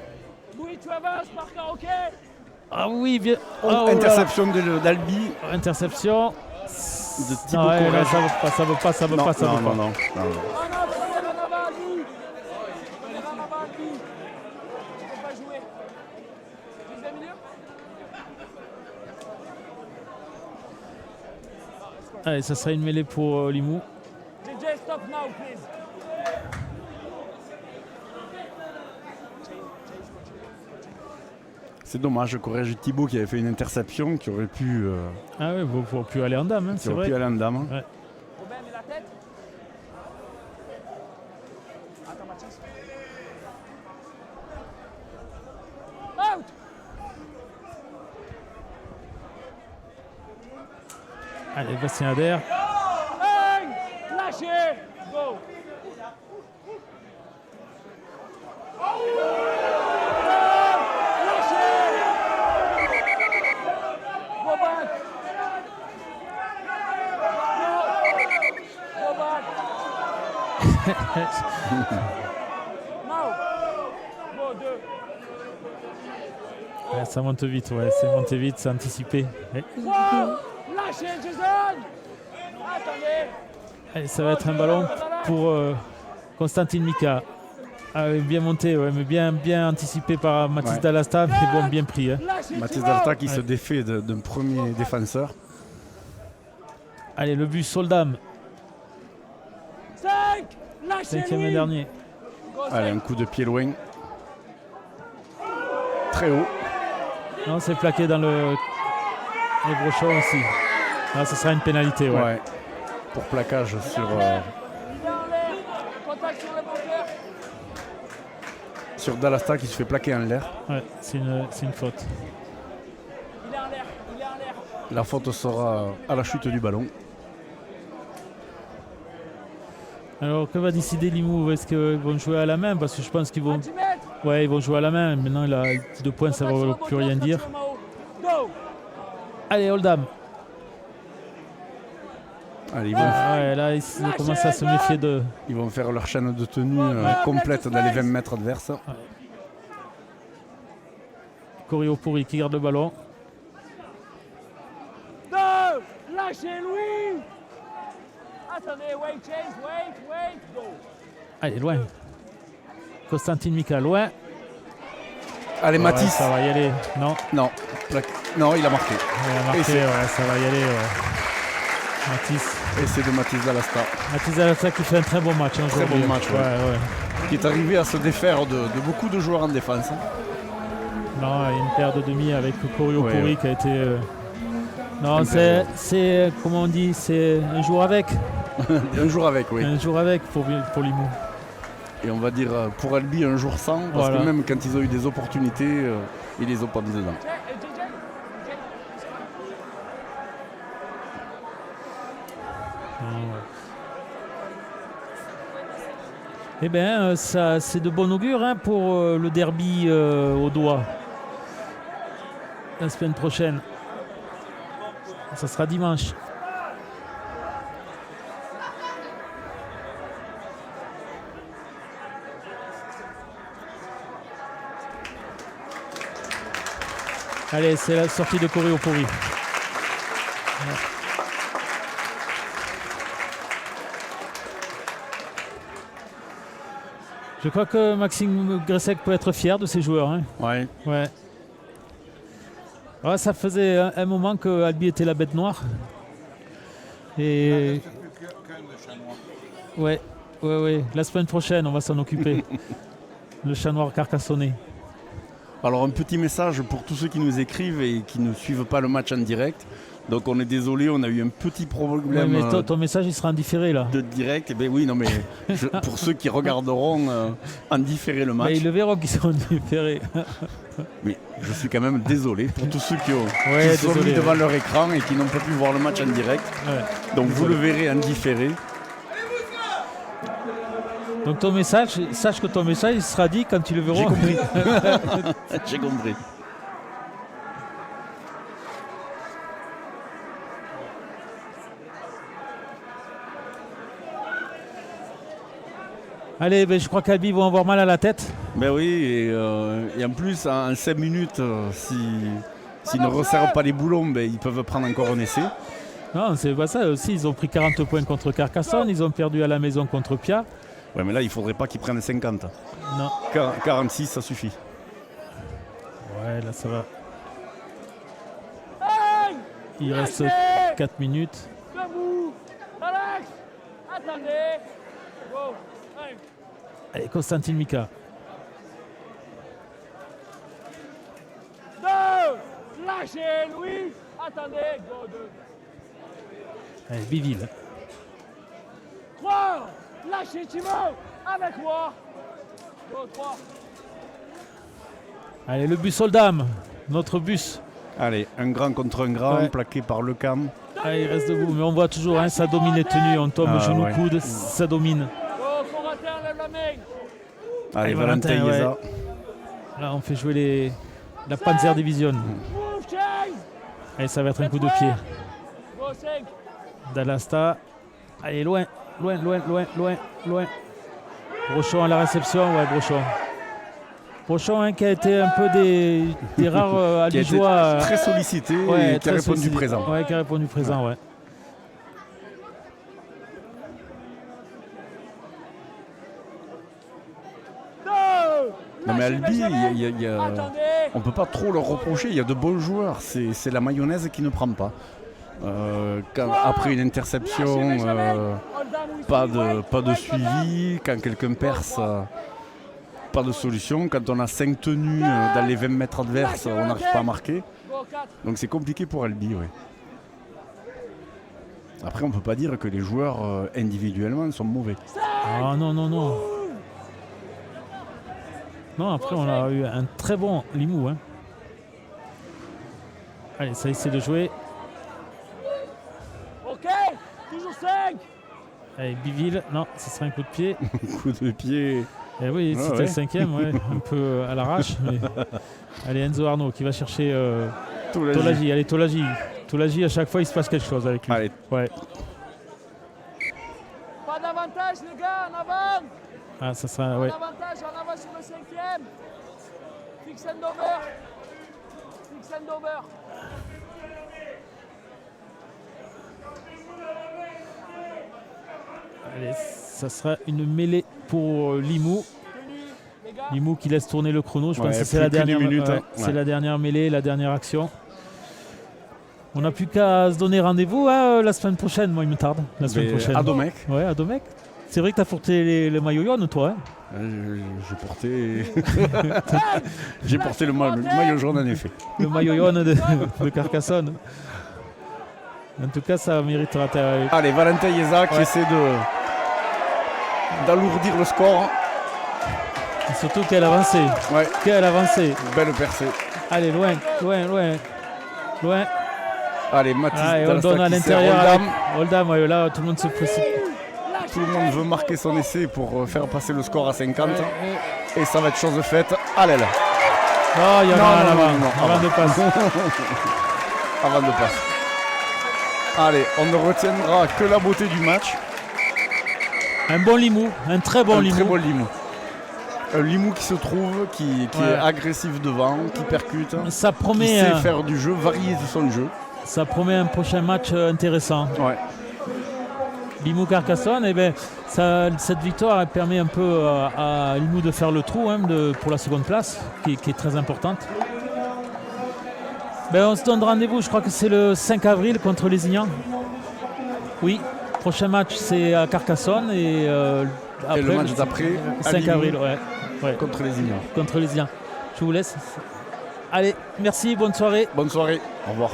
Louis, tu avances, Martin, ok. Ah oui, bien. Ah, oh là là. Interception d'Albi, Interception. de Thibaut Non, ouais, Corrèze. ça veut pas. Non, pas. non, non, non. Oh non, prenez en avant, lui. Prenez en avant, lui. Tu peux pas jouer. 10e milieu. Allez, ça sera une mêlée pour Limoux. JJ, stop now, please. C'est dommage, Corrège Thibaut qui avait fait une interception qui aurait pu, Ah oui, il ne faut plus aller en dame, hein, qui c'est aurait vrai. pu aller en dame. Ouais. Robin, mets la tête. Attends, Mathis. Out. Allez, Bastien Adair. Hey. Lâchez. Go. Go back. Go back. Now. Go, 2. Ouais, ça monte vite, ouais, c'est monté vite, c'est anticipé. Ouais. Wow. Lâchez, Jason. Attendez. Allez, ça va être un ballon pour Constantine Mika. Ah, oui, bien monté, ouais, mais bien anticipé par Mathis Ouais. Dallasta, mais bon, bien pris. Hein. Lâchez, Mathis Thibaut. Dalta qui se Ouais. défait d'un premier défenseur. Allez, le but Soldam, 5. Lâchez, 5e Louis. dernier. Go, Allez, 5. un coup de pied loin. Très haut. Non, c'est plaqué dans les brochons aussi. Là, ce sera une pénalité, ouais. Ouais. Pour plaquage sur, Il est en l'air. Contact sur le bunker. sur Dalasta qui se fait plaquer en l'air. Ouais, c'est une faute. Il est en l'air, il est en l'air. La faute sera à la chute du ballon. Alors que va décider Limoux? Est-ce qu'ils vont jouer à la main? Parce que je pense qu'ils vont. 10 mètres. Ouais, ils vont jouer à la main. Maintenant, il a 2 points, ça ne va plus rien dire. Go. Allez, Oldham. Allez, Ouais, là, ils commencent à se méfier de. ils vont faire leur chaîne de tenue complète dans les 20 mètres adverses. Corio Pourri qui garde le ballon. Go. Lâchez Louis. Attendez, wait, chase, wait, go. Allez, loin. Constantine Mika, loin. Allez, Ouais, Matisse. ça va y aller. Non, Non, il a marqué. il a marqué, Et c'est- ouais, ça va y aller. Ouais. Matisse. Et c'est de Matisse Dalasta Matisse Dalasta qui fait un très bon match. Hein, Très aujourd'hui. bon match, ouais. Ouais. qui est arrivé à se défaire de beaucoup de joueurs en défense. Non, il y a une paire de demi avec Corio Ouais, Pourri ouais. qui a été. Non, Un c'est comment on dit, c'est un jour avec. Un jour avec, oui. Un jour avec pour Limoux. Et on va dire pour Albi un jour sans, parce Voilà. que même quand ils ont eu des opportunités, ils les ont pas mis dedans. Eh bien, ça, c'est de bon augure hein, pour le derby au doigt. La semaine prochaine. Ça sera dimanche. Allez, c'est la sortie de Corio Pourri. Je crois que Maxime Gressec peut être fier de ses joueurs. Hein. Ouais. Ouais. Ouais, ça faisait un moment que Albi était la bête noire. Et ouais. La semaine prochaine, on va s'en occuper. Le chat noir carcassonné. Alors un petit message pour tous ceux qui nous écrivent et qui ne suivent pas le match en direct. Donc on est désolé, on a eu un petit Ouais, problème mais ton message, il sera en différé là. de direct. Eh ben oui, non mais pour ceux qui regarderont en différé le match. Mais ils le verront qu'ils sont différés. Mais je suis quand même désolé pour tous ceux qui Ouais, sont mis désolé, devant ouais. leur écran et qui n'ont pas pu voir le match en direct. Ouais. Donc vous le verrez en différé. Donc ton message, sache que ton message, il sera dit quand tu le verras. J'ai compris. J'ai compris. Allez, ben, je crois qu'Albi vont avoir mal à la tête. Ben oui, et en plus, en 5 minutes, s'ils ne resserrent pas les boulons, ben, ils peuvent prendre encore un essai. Non, c'est pas ça aussi. Ils ont pris 40 points contre Carcassonne. Ils ont perdu à la maison contre Pia. Ouais, mais là, il ne faudrait pas qu'ils prennent 50. Non. 46, ça suffit. Ouais, là, ça va. Hey. Il reste 4 minutes. Debout. Alex. Attendez. Go. Hey. Allez, Constantine Mika. Deux. Lâchez Louis. Attendez. Go. Deux. Allez, Biville. 3. Lâchez Timo. Avec moi. Go. 3. Allez, le bus Oldham. Notre bus. Allez, un grand contre un grand, Ouais. plaqué par le cam. Allez, il reste debout. Mais on voit toujours, hein, ça domine les tenues. On tombe Ah, genou ouais. coude, ça domine. Go. Coratin, lève la main. Allez, Valentin, Valentin ouais. Yeza. Là, on fait jouer la Panzer Division. Move chase. Allez, ça va être un coup de pied. Go 5. Dalasta. Allez, loin. Brochon à la réception. Ouais, Brochon. Brochon hein, qui a été un peu des rares Qui a été Albigeois. très sollicité Ouais, et qui a très répondu sollicité. présent. Ouais, qui a répondu présent, ouais. Non mais Albi, Attendez. on ne peut pas trop leur reprocher, il y a de bons joueurs, c'est la mayonnaise qui ne prend pas. Après une interception, pas de suivi, quand quelqu'un perce, pas de solution. Quand on a 5 tenues dans les 20 mètres adverses, on n'arrive pas à marquer. Go 4. Donc c'est compliqué pour Albi, oui. Après on ne peut pas dire que les joueurs individuellement sont mauvais. Ah non. Non, après, on a eu un très bon Limoux. Hein. Allez, ça essaie de jouer. Ok, toujours 5. Allez, Biville. Non, ce serait un coup de pied. Coup de pied. Eh oui, c'était ouais. le 5e, ouais, un peu à l'arrache. Mais... Allez, Enzo Arnaud qui va chercher Tolagi. Allez, Tolagi. Tolagi, à chaque fois, il se passe quelque chose avec lui. Allez. Ouais. Pas d'avantage, les gars, en avant. Ah, ça sera. Ouais. En avantage, en avant sur le 5e. Fix and over. Fix and over. Allez, ça sera une mêlée pour Limoux. Limoux qui laisse tourner le chrono. Je pense que c'est la dernière minute, c'est la dernière mêlée, la dernière action. On n'a plus qu'à se donner rendez-vous la semaine prochaine. Moi, il me tarde. La semaine prochaine. À Domecq. Ouais, à Domecq. C'est vrai que tu as porté le maillot jaune, toi. Hein, j'ai porté le maillot jaune en effet. le maillot jaune de Carcassonne. En tout cas, ça méritera. Allez, Valentin Yeza qui essaie d'alourdir le score. Et surtout quelle avancée. Ouais. Quelle avancée. Belle percée. Allez, loin. Allez, Mathis on donne à l'intérieur. Oldham, ouais, là, tout le monde se précipite. Tout le monde veut marquer son essai pour faire passer le score à 50. Et ça va être chose faite à l'aile. Non, il y en a un avant de passe. Avant de passe. Allez, on ne retiendra que la beauté du match. Un bon Limoux, un très bon Limoux. Très bon Limoux. Un Limoux qui se trouve, qui est agressif devant, qui percute, ça promet, qui sait faire du jeu, varier de son jeu. Ça promet un prochain match intéressant. Ouais. Limoux Carcassonne, cette victoire elle permet un peu à Limoux de faire le trou pour la seconde place, qui est très importante. On se donne rendez-vous, je crois que c'est le 5 avril contre les Ignans. Oui, prochain match c'est à Carcassonne et le match d'après, 5 avril, ouais. Contre les Ignans. Contre les Ignans. Je vous laisse. Allez, merci, bonne soirée. Bonne soirée, au revoir.